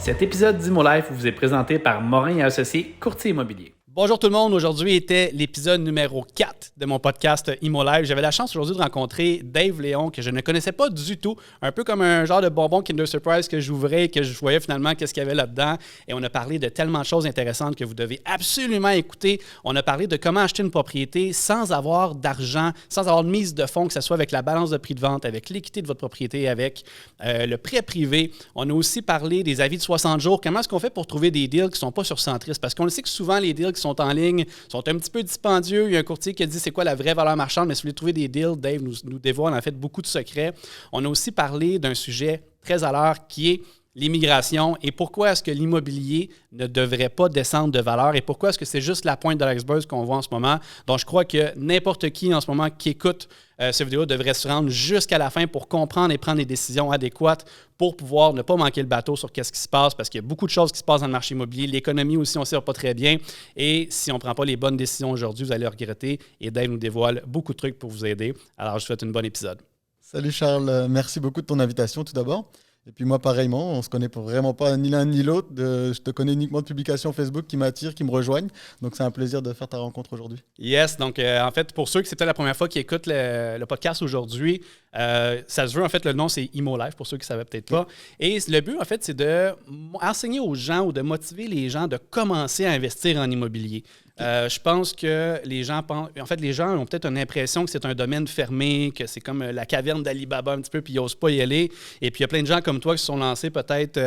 Cet épisode d'ImoLife vous est présenté par Morin et Associés, courtier immobilier. Bonjour tout le monde, aujourd'hui était l'épisode numéro 4 de mon podcast ImoLife. J'avais la chance aujourd'hui de rencontrer Dave Léon, que je ne connaissais pas du tout, un peu comme un genre de bonbon Kinder Surprise que j'ouvrais et que je voyais finalement qu'est-ce qu'il y avait là-dedans. Et on a parlé de tellement de choses intéressantes que vous devez absolument écouter. On a parlé de comment acheter une propriété sans avoir d'argent, sans avoir de mise de fonds, que ce soit avec la balance de prix de vente, avec l'équité de votre propriété, avec le prêt privé. On a aussi parlé des avis de 60 jours. Comment est-ce qu'on fait pour trouver des deals qui ne sont pas sur Centris? Parce qu'on le sait que souvent, les deals qui sont en ligne sont un petit peu dispendieux. Il y a un courtier qui a dit c'est quoi la vraie valeur marchande, mais si vous voulez trouver des deals, Dave nous dévoile en fait beaucoup de secrets. On a aussi parlé d'un sujet très à l'heure qui est l'immigration et pourquoi est-ce que l'immobilier ne devrait pas descendre de valeur et pourquoi est-ce que c'est juste la pointe de l'iceberg qu'on voit en ce moment. Donc, je crois que n'importe qui en ce moment qui écoute cette vidéo devrait se rendre jusqu'à la fin pour comprendre et prendre les décisions adéquates pour pouvoir ne pas manquer le bateau sur qu'est-ce qui se passe parce qu'il y a beaucoup de choses qui se passent dans le marché immobilier. L'économie aussi, on ne sait pas très bien. Et si on ne prend pas les bonnes décisions aujourd'hui, vous allez regretter. Et Dave nous dévoile beaucoup de trucs pour vous aider. Alors, je vous souhaite une bonne épisode. Salut Charles, merci beaucoup de ton invitation tout d'abord. Et puis moi, pareillement, on ne se connaît vraiment pas ni l'un ni l'autre. Je te connais uniquement de publications Facebook qui m'attirent, qui me rejoignent. Donc, c'est un plaisir de faire ta rencontre aujourd'hui. Yes, donc en fait, pour ceux qui c'est peut-être la première fois qui écoutent le podcast aujourd'hui, ça se veut, en fait, le nom, c'est ImoLife, pour ceux qui ne savaient peut-être pas. Et le but, en fait, c'est d'enseigner aux gens ou de motiver les gens de commencer à investir en immobilier. Je pense que les gens ont peut-être une impression que c'est un domaine fermé, que c'est comme la caverne d'Ali Baba un petit peu, puis ils n'osent pas y aller. Et puis il y a plein de gens comme toi qui se sont lancés peut-être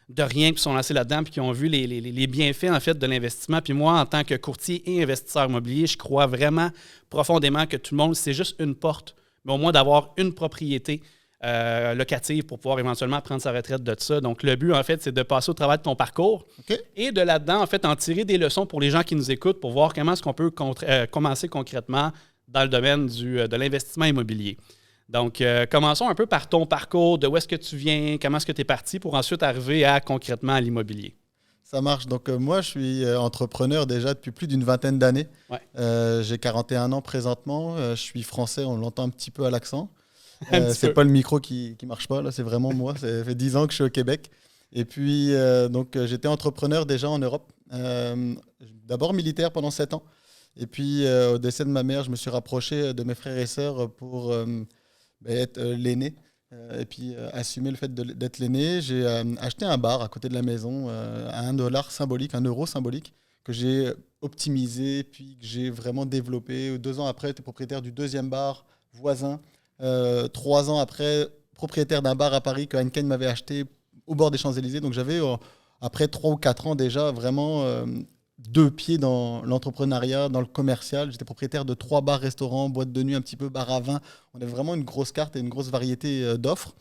de rien, puis qui sont lancés là-dedans, puis qui ont vu les bienfaits en fait de l'investissement. Puis moi, en tant que courtier et investisseur immobilier, je crois vraiment profondément que tout le monde, c'est juste une porte, mais au moins d'avoir une propriété locative pour pouvoir éventuellement prendre sa retraite de ça. Donc, le but, en fait, c'est de passer au travers de ton parcours et de là-dedans, en fait, en tirer des leçons pour les gens qui nous écoutent pour voir comment est-ce qu'on peut commencer concrètement dans le domaine de l'investissement immobilier. Donc, commençons un peu par ton parcours, de où est-ce que tu viens, comment est-ce que tu es parti pour ensuite arriver concrètement à l'immobilier. Ça marche. Donc, moi, je suis entrepreneur déjà depuis plus d'une vingtaine d'années. Ouais. J'ai 41 ans présentement. Je suis français, on l'entend un petit peu à l'accent. C'est pas le micro qui marche pas, là, c'est vraiment moi. Ça fait 10 ans que je suis au Québec. Et puis, j'étais entrepreneur déjà en Europe. D'abord militaire pendant 7 ans. Et puis, au décès de ma mère, je me suis rapproché de mes frères et sœurs pour être l'aîné. Et puis, assumer le fait d'être l'aîné. J'ai acheté un bar à côté de la maison à $1 symbolique, €1 symbolique, que j'ai optimisé, puis que j'ai vraiment développé. 2 ans après, j'étais propriétaire du deuxième bar voisin. 3 ans après, propriétaire d'un bar à Paris que Heineken m'avait acheté au bord des Champs-Élysées. Donc j'avais, après 3 ou 4 ans déjà, vraiment 2 pieds dans l'entrepreneuriat, dans le commercial. J'étais propriétaire de 3 bars, restaurants, boîtes de nuit, un petit peu bar à vin. On avait vraiment une grosse carte et une grosse variété d'offres.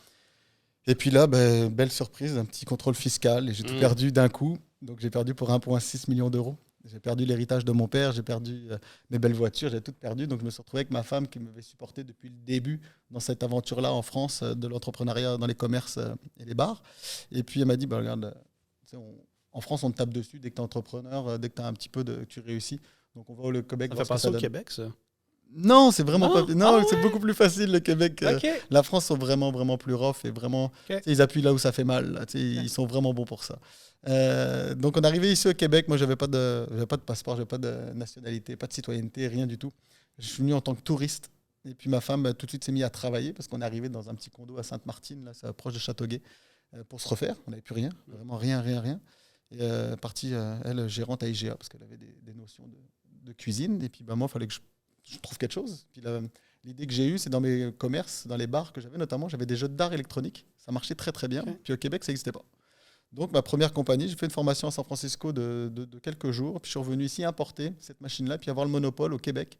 Et puis là, belle surprise, un petit contrôle fiscal. Et j'ai tout perdu d'un coup. Donc j'ai perdu pour 1,6 million d'euros. J'ai perdu l'héritage de mon père, j'ai perdu mes belles voitures, j'ai tout perdu. Donc, je me suis retrouvé avec ma femme qui m'avait supporté depuis le début dans cette aventure-là en France, de l'entrepreneuriat dans les commerces et les bars. Et puis, elle m'a dit, regarde, en France, on te tape dessus dès que tu es entrepreneur, dès que tu as un petit peu tu réussis. Donc, on va au Québec. Ça fait passer au Québec, ça? Non, c'est vraiment pas. Non, c'est beaucoup plus facile le Québec. La France sont vraiment, vraiment plus rough et vraiment. Ils appuient là où ça fait mal. Là, ils sont vraiment bons pour ça. Donc, on est arrivé ici au Québec. Moi, j'avais pas de passeport, j'avais pas de nationalité, pas de citoyenneté, rien du tout. Je suis venu en tant que touriste. Et puis, ma femme, tout de suite, s'est mise à travailler parce qu'on est arrivé dans un petit condo à Sainte-Martine, là, c'est proche de Châteauguay, pour se refaire. On n'avait plus rien, vraiment rien. Et partie, elle, gérante à IGA parce qu'elle avait des notions de cuisine. Et puis, moi, il fallait que je trouve quelque chose. Puis l'idée que j'ai eue, c'est dans mes commerces, dans les bars que j'avais notamment, j'avais des jeux d'art électroniques. Ça marchait très, très bien. Puis au Québec, ça n'existait pas. Donc, ma première compagnie, j'ai fait une formation à San Francisco de quelques jours. Puis je suis revenu ici importer cette machine-là, puis avoir le monopole au Québec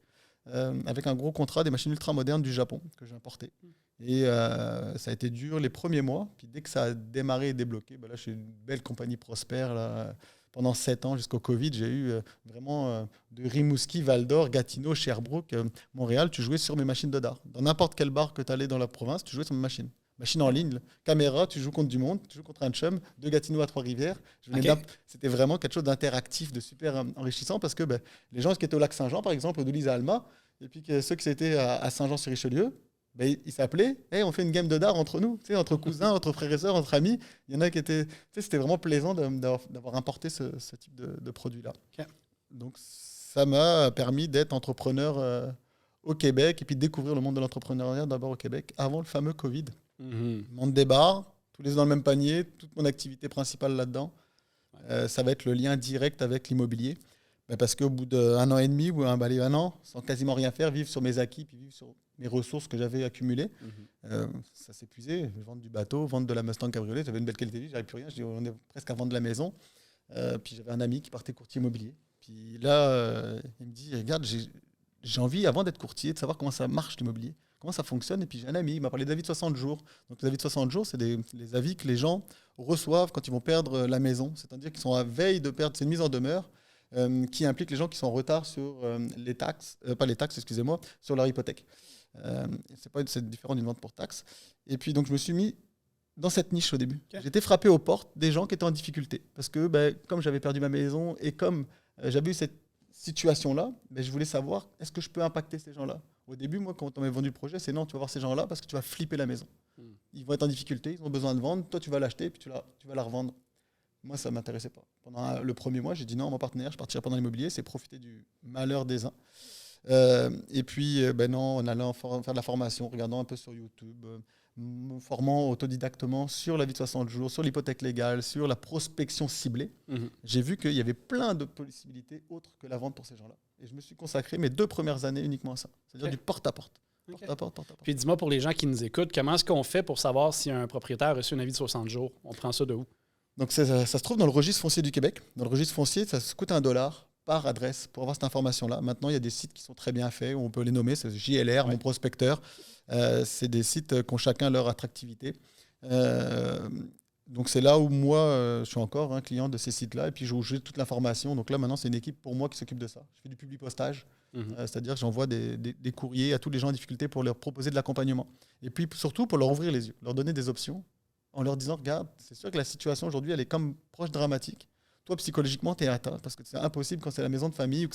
avec un gros contrat des machines ultra modernes du Japon que j'ai importé. Et ça a été dur les premiers mois. Puis dès que ça a démarré et débloqué, là, je suis une belle compagnie prospère, là. Pendant 7 ans, jusqu'au Covid, j'ai eu vraiment de Rimouski, Val-d'Or, Gatineau, Sherbrooke, Montréal. Tu jouais sur mes machines de dard. Dans n'importe quel bar que tu allais dans la province, tu jouais sur mes machines. Machine en ligne, caméra, tu joues contre du monde, tu joues contre un chum, de Gatineau à Trois-Rivières. C'était vraiment quelque chose d'interactif, de super enrichissant parce que les gens qui étaient au lac Saint-Jean, par exemple, au Delis à Alma, et puis ceux qui étaient à Saint-Jean-sur-Richelieu, Ben, ils s'appelaient, hey, on fait une game de dards entre nous, entre cousins, entre frères et sœurs, entre amis. Il y en a qui étaient. C'était vraiment plaisant d'avoir importé ce type de produit-là. Okay. Donc, ça m'a permis d'être entrepreneur au Québec et puis de découvrir le monde de l'entrepreneuriat d'abord au Québec avant le fameux Covid. Monde des bars, tous les deux dans le même panier, toute mon activité principale là-dedans. Ça va être le lien direct avec l'immobilier. Parce qu'au bout d'1 an et demi ou un an, sans quasiment rien faire, vivre sur mes acquis, puis vivre sur mes ressources que j'avais accumulées, ça s'épuisait. Vendre du bateau, vendre de la Mustang Cabriolet, j'avais une belle qualité de vie, j'avais plus rien. Je dis, on est presque à vendre la maison. Puis j'avais un ami qui partait courtier immobilier. Puis là, il me dit, regarde, j'ai envie, avant d'être courtier, de savoir comment ça marche l'immobilier, comment ça fonctionne. Et puis j'ai un ami, il m'a parlé d'avis de 60 jours. Donc les avis de 60 jours, c'est les avis que les gens reçoivent quand ils vont perdre la maison. C'est-à-dire qu'ils sont à veille de perdre, c'est une mise en demeure. Qui implique les gens qui sont en retard sur les taxes, sur leur hypothèque. C'est différent d'une vente pour taxes. Et puis donc je me suis mis dans cette niche au début. Okay. J'étais frappé aux portes des gens qui étaient en difficulté. Parce que comme j'avais perdu ma maison et comme j'avais eu cette situation-là, je voulais savoir est-ce que je peux impacter ces gens-là. Au début, moi, quand on m'avait vendu le projet, c'est non, tu vas voir ces gens-là parce que tu vas flipper la maison. Ils vont être en difficulté, ils ont besoin de vendre, toi tu vas l'acheter et puis tu vas la revendre. Moi, ça ne m'intéressait pas. Pendant le premier mois, j'ai dit non, mon partenaire, je partirai pas dans l'immobilier, c'est profiter du malheur des uns. Et puis, non, en allant faire de la formation, regardant un peu sur YouTube, me formant autodidactement sur la vie de 60 jours, sur l'hypothèque légale, sur la prospection ciblée, j'ai vu qu'il y avait plein de possibilités autres que la vente pour ces gens-là. Et je me suis consacré mes 2 premières années uniquement à ça, c'est-à-dire du porte-à-porte. Okay. Porte. Puis dis-moi, pour les gens qui nous écoutent, comment est-ce qu'on fait pour savoir si un propriétaire a reçu un avis de 60 jours? On prend ça de où? Donc ça se trouve dans le registre foncier du Québec. Dans le registre foncier, ça coûte $1 par adresse pour avoir cette information-là. Maintenant, il y a des sites qui sont très bien faits, où on peut les nommer, c'est JLR, Mon Prospecteur. C'est des sites qui ont chacun leur attractivité. Donc c'est là où moi, je suis encore un client de ces sites-là, et puis j'ai toute l'information. Donc là, maintenant, c'est une équipe pour moi qui s'occupe de ça. Je fais du publipostage, c'est-à-dire que j'envoie des courriers à tous les gens en difficulté pour leur proposer de l'accompagnement. Et puis surtout pour leur ouvrir les yeux, leur donner des options, en leur disant, regarde, c'est sûr que la situation aujourd'hui, elle est comme proche dramatique. Toi, psychologiquement, tu es atteint, parce que c'est impossible quand c'est la maison de famille.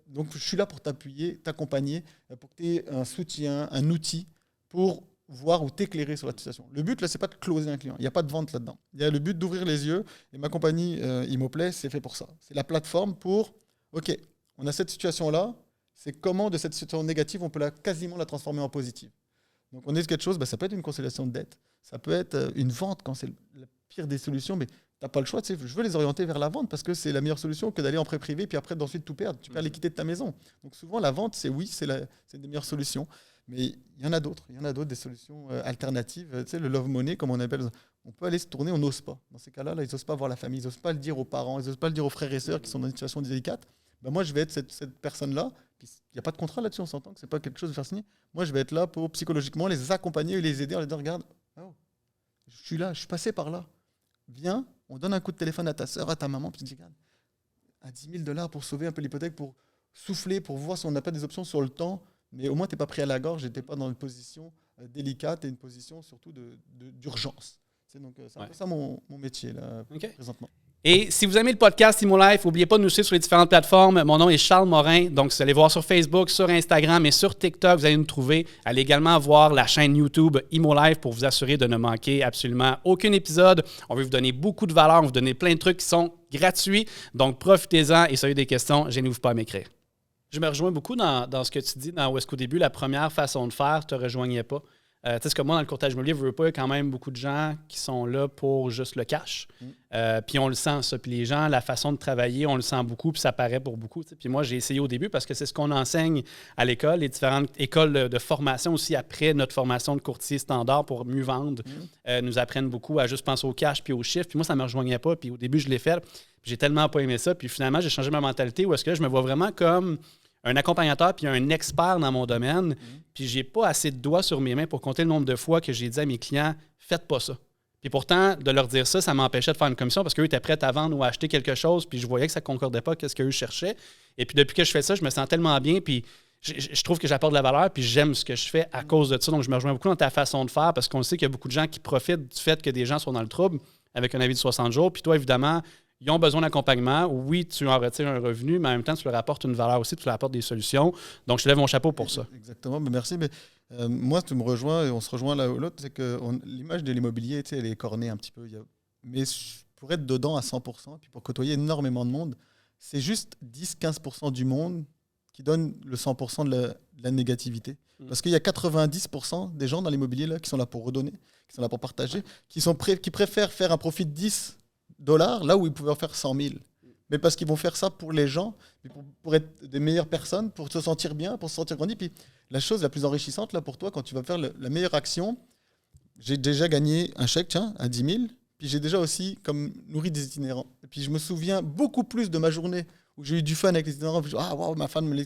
Donc, je suis là pour t'appuyer, t'accompagner, pour que tu aies un soutien, un outil pour voir ou t'éclairer sur la situation. Le but, là, c'est pas de closer un client. Il n'y a pas de vente là-dedans. Il y a le but d'ouvrir les yeux. Et ma compagnie Immoplay, c'est fait pour ça. C'est la plateforme pour, OK, on a cette situation-là, c'est comment de cette situation négative, on peut quasiment la transformer en positive. Donc, on est quelque chose, ça peut être une conciliation de dette, ça peut être une vente quand c'est la pire des solutions, mais tu n'as pas le choix. Je veux les orienter vers la vente parce que c'est la meilleure solution que d'aller en prêt privé puis après d'ensuite tout perdre. Tu perds l'équité de ta maison. Donc, souvent, la vente, c'est une des meilleures solutions. Mais il y en a d'autres. Il y en a d'autres, des solutions alternatives. Le love money, comme on appelle, on peut aller se tourner, on n'ose pas. Dans ces cas-là, ils n'osent pas voir la famille, ils n'osent pas le dire aux parents, ils n'osent pas le dire aux frères et sœurs qui sont dans une situation délicate. Moi, je vais être cette personne-là. Il n'y a pas de contrat là-dessus, on s'entend que ce n'est pas quelque chose de faire signer. Moi, je vais être là pour psychologiquement les accompagner et les aider en leur disant, regarde, je suis là, je suis passé par là. Viens, on donne un coup de téléphone à ta sœur, à ta maman, puis tu dis, regarde, à $10,000 pour sauver un peu l'hypothèque, pour souffler, pour voir si on n'a pas des options sur le temps. Mais au moins, tu n'es pas pris à la gorge, tu n'es pas dans une position délicate et une position surtout d'urgence. C'est un peu ça mon métier là, présentement. Et si vous aimez le podcast ImmoLife, n'oubliez pas de nous suivre sur les différentes plateformes. Mon nom est Charles Morin. Donc, vous allez voir sur Facebook, sur Instagram et sur TikTok, vous allez nous trouver. Allez également voir la chaîne YouTube ImmoLife pour vous assurer de ne manquer absolument aucun épisode. On veut vous donner beaucoup de valeur, on veut vous donner plein de trucs qui sont gratuits. Donc, profitez-en et si vous avez des questions, gênez-vous pas à m'écrire. Je me rejoins beaucoup dans ce que tu dis, où est-ce qu'au début, la première façon de faire ne te rejoignait pas. Tu sais, c'est comme moi, dans le courtage immobilier, il y a quand même beaucoup de gens qui sont là pour juste le cash. Puis on le sent, ça. Puis les gens, la façon de travailler, on le sent beaucoup, puis ça paraît pour beaucoup. Puis moi, j'ai essayé au début parce que c'est ce qu'on enseigne à l'école, les différentes écoles de formation aussi après notre formation de courtier standard pour mieux vendre, nous apprennent beaucoup à juste penser au cash puis aux chiffres. Puis moi, ça ne me rejoignait pas. Puis au début, je l'ai fait. Puis j'ai tellement pas aimé ça. Puis finalement, j'ai changé ma mentalité où est-ce que je me vois vraiment comme un accompagnateur puis un expert dans mon domaine, puis j'ai pas assez de doigts sur mes mains pour compter le nombre de fois que j'ai dit à mes clients « Faites pas ça ». Puis pourtant, de leur dire ça m'empêchait de faire une commission parce qu'eux étaient prêts à vendre ou à acheter quelque chose, puis je voyais que ça ne concordait pas avec ce qu'eux cherchaient. Et puis depuis que je fais ça, je me sens tellement bien, puis je trouve que j'apporte de la valeur, puis j'aime ce que je fais à cause de ça. Donc je me rejoins beaucoup dans ta façon de faire parce qu'on sait qu'il y a beaucoup de gens qui profitent du fait que des gens sont dans le trouble avec un avis de 60 jours. Puis toi, évidemment, ils ont besoin d'accompagnement. Oui, tu en retires un revenu, mais en même temps, tu leur apportes une valeur aussi, tu leur apportes des solutions. Donc, je te lève mon chapeau pour ça. Exactement. Mais merci. Mais, Moi, tu me rejoins et on se rejoint l'un ou l'autre, c'est que l'image de l'immobilier, elle est cornée un petit peu. Mais pour être dedans à 100%, puis pour côtoyer énormément de monde, c'est juste 10-15% du monde qui donne le 100% de la négativité. Parce qu'il y a 90% des gens dans l'immobilier là, qui sont là pour redonner, qui sont là pour partager, qui préfèrent faire un profit de $10 là où ils pouvaient en faire 100 000. Mais parce qu'ils vont faire ça pour les gens, pour être des meilleures personnes, pour se sentir bien, pour se sentir grandi. Puis la chose la plus enrichissante là, pour toi, quand tu vas faire la meilleure action, j'ai déjà gagné un chèque, tiens, à 10 000. Puis j'ai déjà aussi comme nourri des itinérants. Et puis je me souviens beaucoup plus de ma journée où j'ai eu du fun avec les itinérants. Puis ah, waouh, ma femme me l'a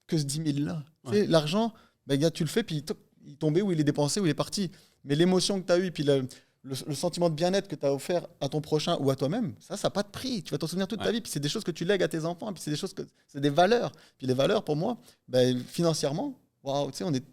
que ce 10 000 là. Ouais. Tu sais, l'argent, ben, gars, tu le fais, puis il est tombé, ou il est dépensé, ou il est parti. Mais l'émotion que tu as eue, puis le sentiment de bien-être que tu as offert à ton prochain ou à toi-même, ça n'a pas de prix. Tu vas t'en souvenir toute ta vie. Puis c'est des choses que tu lègues à tes enfants. Puis c'est des choses c'est des valeurs. Puis les valeurs, pour moi, ben, financièrement, waouh, tu sais,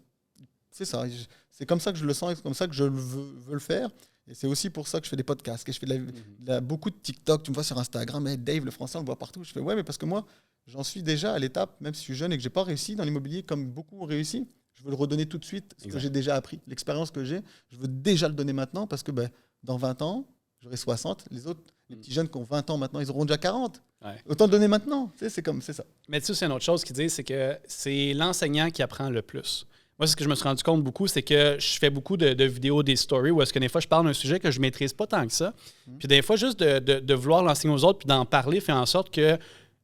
c'est ça. C'est comme ça que je le sens et c'est comme ça que je veux le faire. Et c'est aussi pour ça que je fais des podcasts, que je fais beaucoup de TikTok. Tu me vois sur Instagram, hey, Dave, le français, on le voit partout. Je fais ouais, mais parce que moi, j'en suis déjà à l'étape, même si je suis jeune et que je n'ai pas réussi dans l'immobilier comme beaucoup ont réussi. Je veux le redonner tout de suite, ce que j'ai déjà appris. L'expérience que j'ai, je veux déjà le donner maintenant parce que ben, dans 20 ans, j'aurai 60. Les autres, les petits jeunes qui ont 20 ans maintenant, ils auront déjà 40. Ouais. Autant le donner maintenant. Tu sais, c'est ça. Mais tu sais, c'est une autre chose qu'ils disent, c'est que c'est l'enseignant qui apprend le plus. Moi, ce que je me suis rendu compte beaucoup, c'est que je fais beaucoup de vidéos, des stories, où est-ce que des fois, je parle d'un sujet que je ne maîtrise pas tant que ça. Puis des fois, juste de vouloir l'enseigner aux autres puis d'en parler fait en sorte que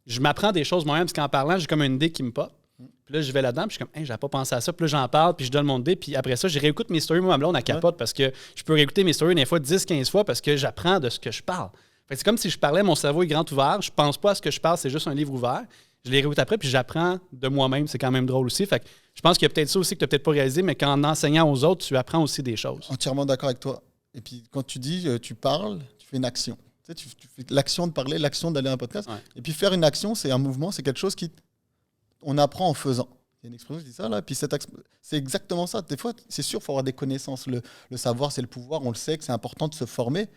je m'apprends des choses moi-même, parce qu'en parlant, j'ai comme une idée qui me pop. Puis là, je vais là-dedans, puis je suis comme, hey, j'avais pas pensé à ça. Puis là, j'en parle, puis je donne mon idée. Puis après ça, je réécoute mes stories. Moi, là, on a capote parce que je peux réécouter mes stories des fois 10-15 fois parce que j'apprends de ce que je parle. Fait que c'est comme si je parlais, mon cerveau est grand ouvert. Je pense pas à ce que je parle, c'est juste un livre ouvert. Je les réécoute après, puis j'apprends de moi-même. C'est quand même drôle aussi. Fait que je pense qu'il y a peut-être ça aussi que tu n'as peut-être pas réalisé, mais qu'en enseignant aux autres, tu apprends aussi des choses. Entièrement d'accord avec toi. Et puis, quand tu dis, tu parles, tu fais une action. Tu fais l'action de parler, l'action d'aller à un podcast. Ouais. Et puis, faire une action, c'est un mouvement, c'est quelque chose on apprend en faisant. Il y a une expression qui dit ça, là. Puis, c'est exactement ça. Des fois, c'est sûr, il faut avoir des connaissances. Le savoir, c'est le pouvoir. On le sait que c'est important de se former.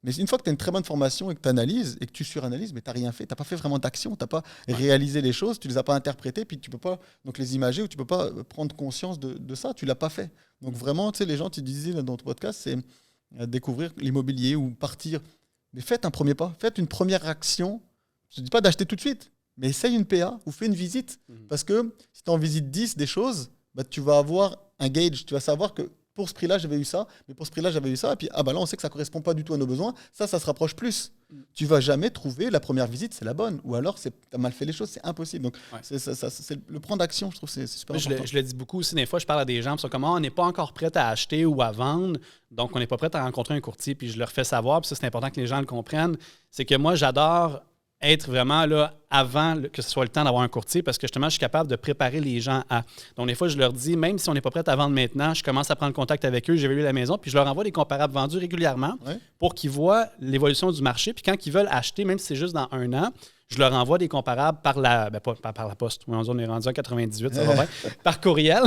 Mais une fois que tu as une très bonne formation et que tu analyses et que tu suranalyses, mais tu n'as rien fait. Tu n'as pas fait vraiment d'action. Tu n'as pas réalisé les choses. Tu ne les as pas interprétées. Puis tu ne peux pas donc les imager ou tu ne peux pas prendre conscience de ça. Tu ne l'as pas fait. Donc vraiment, tu sais, les gens, tu disais dans ton podcast, c'est découvrir l'immobilier ou partir. Mais faites un premier pas. Faites une première action. Je ne dis pas d'acheter tout de suite, mais essaye une PA ou fais une visite. Parce que si tu en visites 10 des choses, bah, tu vas avoir un gauge. Tu vas savoir que pour ce prix-là, j'avais eu ça, mais pour ce prix-là, j'avais eu ça. Et puis, là, on sait que ça ne correspond pas du tout à nos besoins. Ça se rapproche plus. Tu ne vas jamais trouver la première visite, c'est la bonne. Ou alors, tu as mal fait les choses, c'est impossible. Donc, c'est le plan d'action, je trouve, c'est super important. Je le dis beaucoup aussi. Des fois, je parle à des gens qui sont comme, on n'est pas encore prêt à acheter ou à vendre. Donc, on n'est pas prêt à rencontrer un courtier. Puis, je leur fais savoir, puis ça, c'est important que les gens le comprennent. C'est que moi, j'adore être vraiment là avant que ce soit le temps d'avoir un courtier parce que justement, je suis capable de préparer les gens à. Donc, des fois, je leur dis, même si on n'est pas prêt à vendre maintenant, je commence à prendre contact avec eux, j'évalue la maison, puis je leur envoie des comparables vendus régulièrement pour qu'ils voient l'évolution du marché. Puis quand ils veulent acheter, même si c'est juste dans 1 an, je leur envoie des comparables par la poste. On est rendu en 98, ça va bien. Par courriel.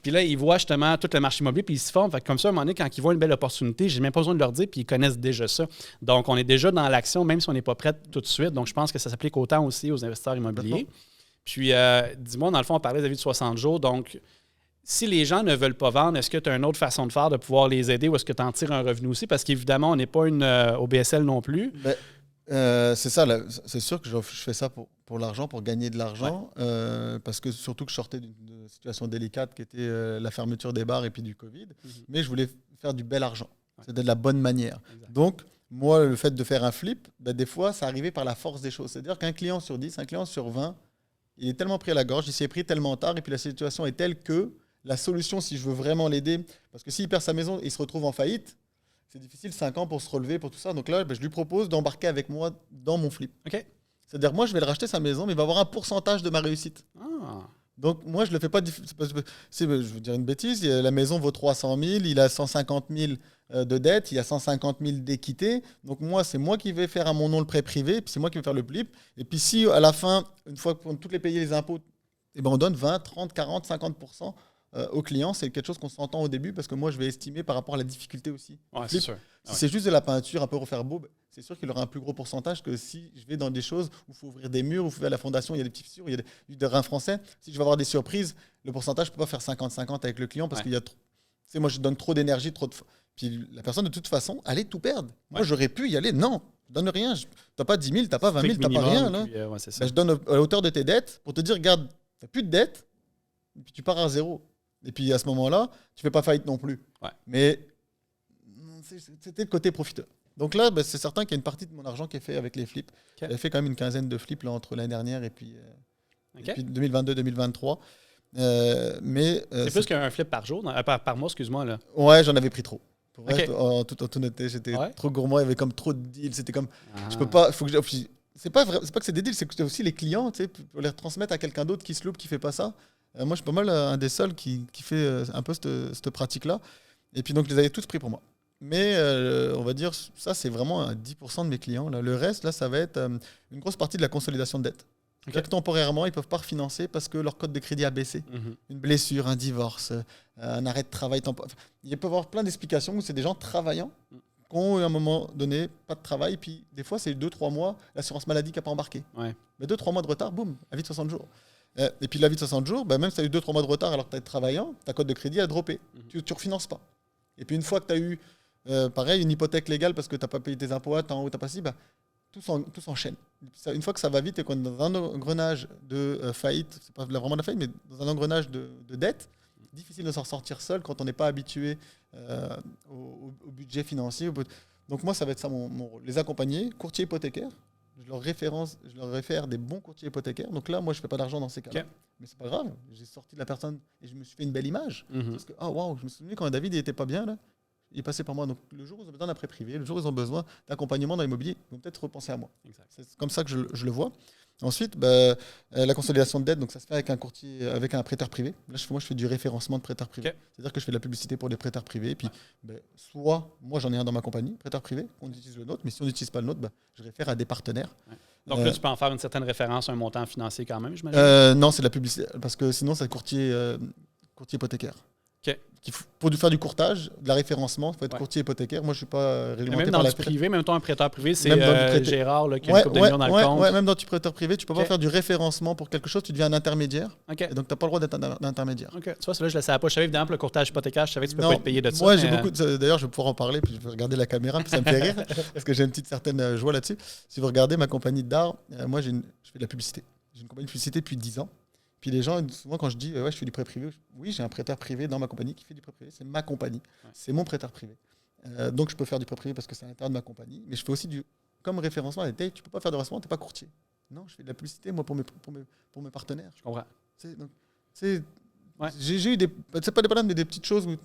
Puis là, ils voient justement tout le marché immobilier, puis ils se forment. Fait que comme ça, à un moment donné, quand ils voient une belle opportunité, j'ai même pas besoin de leur dire, puis ils connaissent déjà ça. Donc, on est déjà dans l'action, même si on n'est pas prêt tout de suite. Donc, je pense que ça s'applique autant aussi aux investisseurs immobiliers. Puis, dis-moi, dans le fond, on parlait d'avis de 60 jours. Donc, si les gens ne veulent pas vendre, est-ce que tu as une autre façon de faire de pouvoir les aider ou est-ce que tu en tires un revenu aussi? Parce qu'évidemment, on n'est pas une OBSL non plus. C'est ça, c'est sûr que je fais ça pour l'argent, pour gagner de l'argent, parce que surtout que je sortais d'une situation délicate qui était la fermeture des bars et puis du Covid, mais je voulais faire du bel argent, c'était de la bonne manière. Exact. Donc, moi, le fait de faire un flip, des fois, ça arrivait par la force des choses. C'est-à-dire qu'un client sur 10, un client sur 20, il est tellement pris à la gorge, il s'y est pris tellement tard, et puis la situation est telle que la solution, si je veux vraiment l'aider, parce que s'il perd sa maison et il se retrouve en faillite, c'est difficile, 5 ans pour se relever, pour tout ça. Donc là, je lui propose d'embarquer avec moi dans mon flip. Okay. C'est-à-dire, moi, je vais le racheter sa maison, mais il va avoir un pourcentage de ma réussite. Ah. Donc, moi, je ne le fais pas... je veux dire une bêtise, la maison vaut 300 000, il a 150 000 de dette, il y a 150 000 d'équité. Donc, moi, c'est moi qui vais faire à mon nom le prêt privé, puis c'est moi qui vais faire le flip. Et puis, si à la fin, une fois qu'on toutes les payer les impôts, on donne 20, 30, 40, 50% aux clients, c'est quelque chose qu'on s'entend au début parce que moi, je vais estimer par rapport à la difficulté aussi. Ouais, c'est sûr. Si c'est juste de la peinture, un peu refaire beau, c'est sûr qu'il aura un plus gros pourcentage que si je vais dans des choses où il faut ouvrir des murs, où il faut faire la fondation, il y a des petits fissures, il y a des reins français. Si je vais avoir des surprises, le pourcentage, je ne peux pas faire 50-50 avec le client parce qu'il y a trop. Tu sais, moi, je donne trop d'énergie, Puis la personne, de toute façon, allait tout perdre. Moi, j'aurais pu y aller. Non, je donne rien. Tu n'as pas 10 000, tu n'as pas 20 000, tu n'as pas rien. Là. Puis, c'est ça. Ben, je donne à la hauteur de tes dettes pour te dire, regarde, tu n'as plus de dettes, et puis tu pars à zéro. Et puis à ce moment-là, tu ne fais pas faillite non plus. Ouais. Mais c'était le côté profiteur. Donc là, c'est certain qu'il y a une partie de mon argent qui est fait avec les flips. Okay. J'ai fait quand même une quinzaine de flips là, entre l'année dernière et puis 2022-2023. C'est plus qu'un flip par jour, par mois, excuse-moi. Là. Ouais, j'en avais pris trop. Pour être, en toute honnêteté, j'étais trop gourmand, il y avait comme trop de deals. C'était comme, je peux pas, faut que c'est pas que c'est des deals, c'est que aussi les clients, tu sais, pour les transmettre à quelqu'un d'autre qui se loupe, qui fait pas ça. Moi, je suis pas mal un des seuls qui fait un peu cette pratique-là. Et puis donc, je les avais tous pris pour moi. Mais on va dire, ça, c'est vraiment à 10% de mes clients. Là. Le reste, là, ça va être une grosse partie de la consolidation de dette. Okay. Temporairement, ils ne peuvent pas refinancer parce que leur code de crédit a baissé. Une blessure, un divorce, un arrêt de travail temporaire. Il peut y avoir plein d'explications où c'est des gens travaillants qui ont, à un moment donné, pas de travail. Puis des fois, c'est 2-3 mois, l'assurance maladie qui n'a pas embarqué. Ouais. Mais 2-3 mois de retard, boum, avis de 60 jours. Et puis l'avis de 60 jours, même si tu as eu 2-3 mois de retard alors que tu es travaillant, ta code de crédit a droppé. Tu ne refinances pas. Et puis une fois que tu as eu, pareil, une hypothèque légale parce que tu n'as pas payé tes impôts à temps ou tu n'as pas si, tout s'enchaîne. Une fois que ça va vite et qu'on est dans un engrenage de faillite, c'est pas vraiment de la faillite, mais dans un engrenage de dette, difficile de s'en sortir seul quand on n'est pas habitué au budget financier. Donc moi, ça va être ça mon rôle. Les accompagner, courtier hypothécaire, je leur réfère des bons courtiers hypothécaires. Donc là, moi, je ne fais pas d'argent dans ces cas-là. Okay. Mais c'est pas grave, j'ai sorti de la personne et je me suis fait une belle image. Parce que, je me souviens quand David n'était pas bien, là, il est passé par moi. Donc, le jour où ils ont besoin d'un prêt privé, le jour où ils ont besoin d'accompagnement dans l'immobilier, ils vont peut-être repenser à moi. Exact. C'est comme ça que je le vois. Ensuite, la consolidation de dette, donc ça se fait avec un courtier, avec un prêteur privé. Là, moi, je fais du référencement de prêteurs privés. Okay. C'est-à-dire que je fais de la publicité pour des prêteurs privés. Puis, soit, moi, j'en ai un dans ma compagnie, prêteur privé, on utilise le nôtre. Mais si on n'utilise pas le nôtre, je réfère à des partenaires. Ouais. Donc là, tu peux en faire une certaine référence à un montant financier quand même, j'imagine? Non, c'est de la publicité. Parce que sinon, c'est courtier hypothécaire. Okay. Pour faire du courtage, de la référencement, il faut être courtier hypothécaire. Moi, je ne suis pas réglementé même par dans la du privé, même un prêteur privé, c'est Gérard là, qui a une couple de millions dans le compte. Même dans du prêteur privé, tu ne peux pas faire du référencement pour quelque chose, tu deviens un intermédiaire. Okay. Et donc, tu n'as pas le droit d'être un intermédiaire. Okay. Tu vois, là, je ne le savais pas. Je savais évidemment le courtage hypothécaire, je savais que tu ne peux pas être payé de ça. Moi, j'ai beaucoup d'ailleurs, je vais pouvoir en parler, puis je vais regarder la caméra, puis ça me fait rire, parce que j'ai une petite certaine joie là-dessus. Si vous regardez ma compagnie d'art, moi, je fais de la publicité. J'ai une compagnie de publicité depuis 10 ans. Puis les gens, souvent quand je dis je fais du prêt privé, oui, j'ai un prêteur privé dans ma compagnie qui fait du prêt privé. C'est ma compagnie, c'est mon prêteur privé. Donc je peux faire du prêt privé parce que c'est à l'intérieur de ma compagnie. Mais je fais aussi comme référencement. Tu ne peux pas faire de référencement, tu n'es pas courtier. Non, je fais de la publicité moi pour mes partenaires. Je comprends. J'ai eu c'est pas des problèmes, mais des petites choses où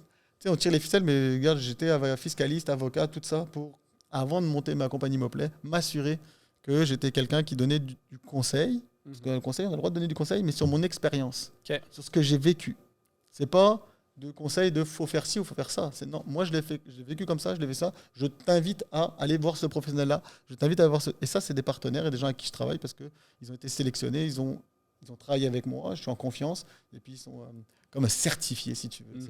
on tire les ficelles. Mais regarde, j'étais fiscaliste, avocat, tout ça pour, avant de monter ma compagnie Moplay, m'assurer que j'étais quelqu'un qui donnait du conseil. Parce que le conseil, on a le droit de donner du conseil, mais sur mon expérience, sur ce que j'ai vécu. C'est pas de conseil de faut faire ci ou faut faire ça. Non, moi j'ai vécu comme ça, je l'ai fait ça. Je t'invite à aller voir ce professionnel-là. Je t'invite à voir Et ça, c'est des partenaires et des gens avec qui je travaille parce qu'ils ont été sélectionnés, ils ont travaillé avec moi, je suis en confiance, et puis ils sont comme certifiés, si tu veux,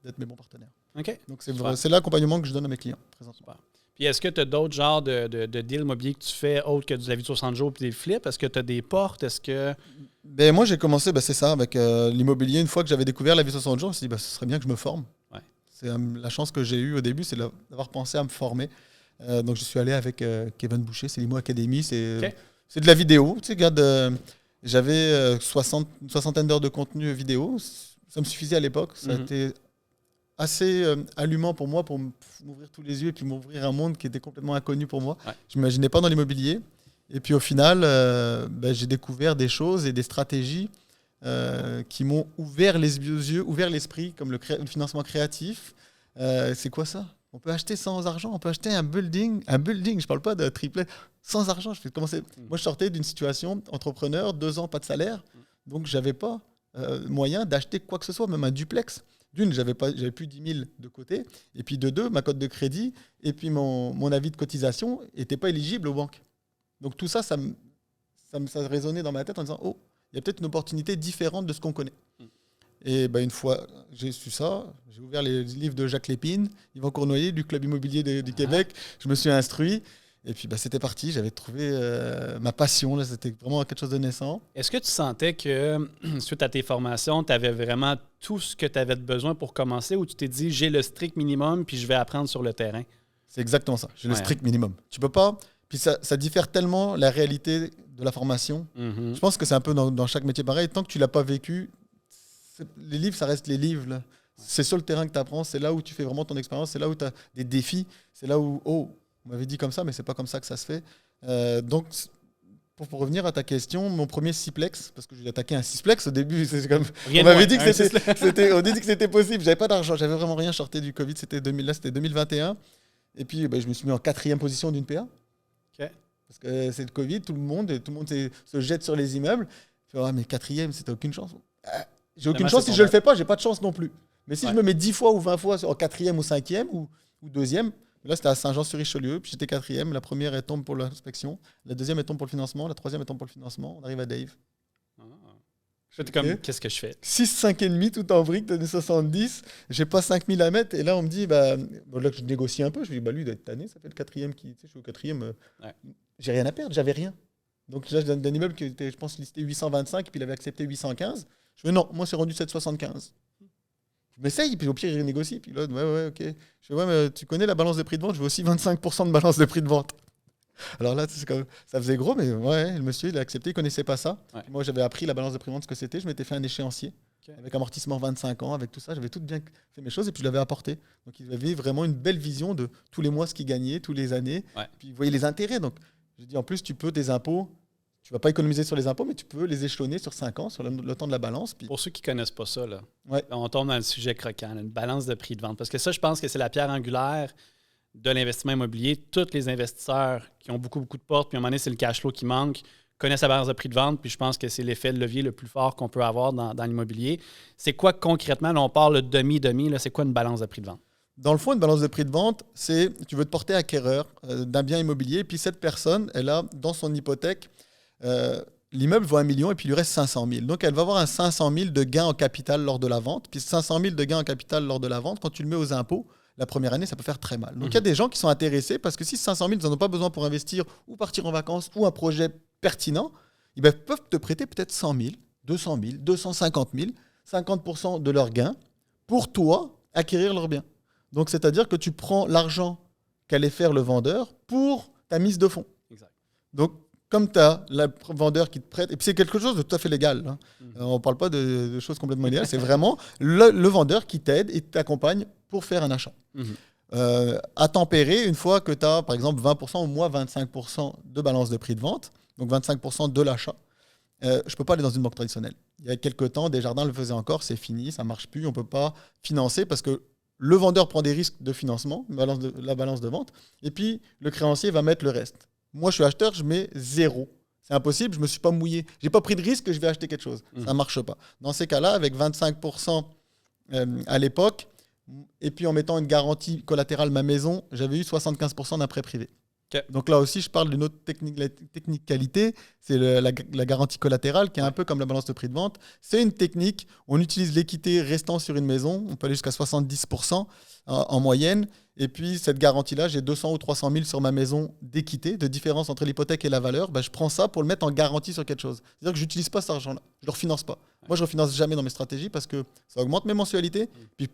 d'être mes bons partenaires. Okay. Donc c'est l'accompagnement que je donne à mes clients présentement. Super. Puis est-ce que tu as d'autres genres de deals immobiliers que tu fais autres que du avis de 60 jours et des flips? Est-ce que tu as des portes? Est-ce que... Moi, j'ai commencé, c'est ça, avec l'immobilier. Une fois que j'avais découvert la vie 60 jours, je me suis dit, ce serait bien que je me forme. Ouais. C'est la chance que j'ai eue au début, c'est d'avoir pensé à me former. Donc, je suis allé avec Kevin Boucher, c'est l'Imo Academy. C'est de la vidéo. Tu sais, regarde, j'avais une soixantaine d'heures de contenu vidéo. Ça me suffisait à l'époque. Ça a été assez allumant pour moi, pour m'ouvrir tous les yeux et puis m'ouvrir un monde qui était complètement inconnu pour moi. Ouais. Je ne m'imaginais pas dans l'immobilier. Et puis au final, j'ai découvert des choses et des stratégies qui m'ont ouvert les yeux, ouvert l'esprit, comme le financement créatif. C'est quoi ça? On peut acheter sans argent, on peut acheter un building, je ne parle pas de triplet, sans argent. Moi, je sortais d'une situation entrepreneur, 2 ans, pas de salaire, donc je n'avais pas moyen d'acheter quoi que ce soit, même un duplex. D'une, j'avais plus 10 000 de côté. Et puis de deux, ma cote de crédit et puis mon avis de cotisation n'étaient pas éligibles aux banques. Donc tout ça, ça résonnait dans ma tête en disant il y a peut-être une opportunité différente de ce qu'on connaît. Et une fois j'ai su ça, j'ai ouvert les livres de Jacques Lépine, Yvan Cournoyer, du Club immobilier du Québec. Je me suis instruit. Et puis, c'était parti. J'avais trouvé ma passion. Là, c'était vraiment quelque chose de naissant. Est-ce que tu sentais que, suite à tes formations, tu avais vraiment tout ce que tu avais besoin pour commencer ou tu t'es dit, j'ai le strict minimum puis je vais apprendre sur le terrain? C'est exactement ça. J'ai le strict minimum. Tu peux pas... Puis ça diffère tellement la réalité de la formation. Mm-hmm. Je pense que c'est un peu dans chaque métier pareil. Tant que tu l'as pas vécu, les livres, ça reste les livres. Là. C'est sur le terrain que tu apprends. C'est là où tu fais vraiment ton expérience. C'est là où tu as des défis. C'est là où, on m'avait dit comme ça, mais c'est pas comme ça que ça se fait. Donc, pour revenir à ta question, mon premier sixplex, parce que j'ai attaqué un sixplex au début, on m'avait dit que c'était possible. J'avais pas d'argent, j'avais vraiment rien. Je sortais du Covid, c'était 2021. Et puis, je me suis mis en 4e position d'une PA. Okay. Parce que c'est le Covid, tout le monde se jette sur les immeubles. Je fais, mais 4e, c'était aucune chance. J'ai aucune chance si je le fais pas, j'ai pas de chance non plus. Mais si je me mets 10 fois ou 20 fois en 4e ou 5e ou 2e, là c'était à Saint-Jean-sur-Richelieu, puis j'étais 4e. La première elle tombe pour l'inspection, la deuxième elle tombe pour le financement, la troisième elle tombe pour le financement. On arrive à Dave. J'étais comme, qu'est-ce que je fais? 6, 5,5 tout en briques de 70. J'ai pas 5000 à mettre. Et là, on me dit, là, je négocie un peu. Je me dis, lui, il doit être tanné. Ça fait le 4e qui. Je suis au 4e. J'ai rien à perdre. J'avais rien. Donc, là, d'un immeuble qui était, je pense, listé 825. Et puis, il avait accepté 815. Je fais, non, moi, c'est rendu 775. Je m'essaye. Puis, au pire, il négocie. Puis là, ouais, ok. Je fais, mais tu connais la balance de prix de vente. Je veux aussi 25% de balance de prix de vente. Alors là, ça faisait gros, mais le monsieur, il a accepté, il ne connaissait pas ça. Ouais. Moi, j'avais appris la balance de prix de vente, ce que c'était. Je m'étais fait un échéancier avec amortissement 25 ans, avec tout ça. J'avais tout bien fait mes choses et puis je l'avais apporté. Donc, il avait vraiment une belle vision de tous les mois ce qu'il gagnait, tous les années. Ouais. Puis, il voyait les intérêts. Donc, je dis en plus, tu peux tes impôts, tu ne vas pas économiser sur les impôts, mais tu peux les échelonner sur 5 ans, sur le temps de la balance. Puis... Pour ceux qui ne connaissent pas ça, là, on tombe dans le sujet croquant, une balance de prix de vente. Parce que ça, je pense que c'est la pierre angulaire de l'investissement immobilier. Tous les investisseurs qui ont beaucoup de portes, puis à un moment donné, c'est le cash flow qui manque, connaissent la balance de prix de vente, puis je pense que c'est l'effet de levier le plus fort qu'on peut avoir dans l'immobilier. C'est quoi concrètement, là, on parle de demi-demi, là, c'est quoi une balance de prix de vente? Dans le fond, une balance de prix de vente, c'est tu veux te porter acquéreur d'un bien immobilier, puis cette personne, elle a dans son hypothèque, l'immeuble vaut 1 million et puis il lui reste 500 000. Donc, elle va avoir un 500 000 de gain en capital lors de la vente. Puis 500 000 de gain en capital lors de la vente, quand tu le mets aux impôts, la première année, ça peut faire très mal. Donc, il y a des gens qui sont intéressés parce que si 500 000, ils n'en ont pas besoin pour investir ou partir en vacances ou un projet pertinent, ils peuvent te prêter peut-être 100 000, 200 000, 250 000, 50% de leur gain pour toi acquérir leur bien. Donc, c'est-à-dire que tu prends l'argent qu'allait faire le vendeur pour ta mise de fonds. Exact. Donc, comme tu as le vendeur qui te prête, et puis c'est quelque chose de tout à fait légal. Hein. On ne parle pas de choses complètement illégales, c'est vraiment le vendeur qui t'aide et t'accompagne pour faire un achat. À tempérer, une fois que tu as, par exemple, 20% ou moins 25% de balance de prix de vente, donc 25% de l'achat, je ne peux pas aller dans une banque traditionnelle. Il y a quelques temps, Desjardins le faisait encore, c'est fini, ça ne marche plus, on ne peut pas financer parce que le vendeur prend des risques de financement, la balance de vente, et puis le créancier va mettre le reste. Moi, je suis acheteur, je mets 0. C'est impossible, je ne me suis pas mouillé. Je n'ai pas pris de risque que je vais acheter quelque chose. Ça ne marche pas. Dans ces cas-là, avec 25% à l'époque, et puis en mettant une garantie collatérale ma maison, j'avais eu 75% d'un prêt privé. Okay. Donc là aussi, je parle d'une autre technicalité, c'est la garantie collatérale qui est un peu comme la balance de prix de vente. C'est une technique, on utilise l'équité restant sur une maison, on peut aller jusqu'à 70% en moyenne. Et puis cette garantie-là, j'ai 200 ou 300 000 sur ma maison d'équité, de différence entre l'hypothèque et la valeur. Je prends ça pour le mettre en garantie sur quelque chose. C'est-à-dire que je n'utilise pas cet argent-là, je ne le refinance pas. Moi, je ne refinance jamais dans mes stratégies parce que ça augmente mes mensualités. Puis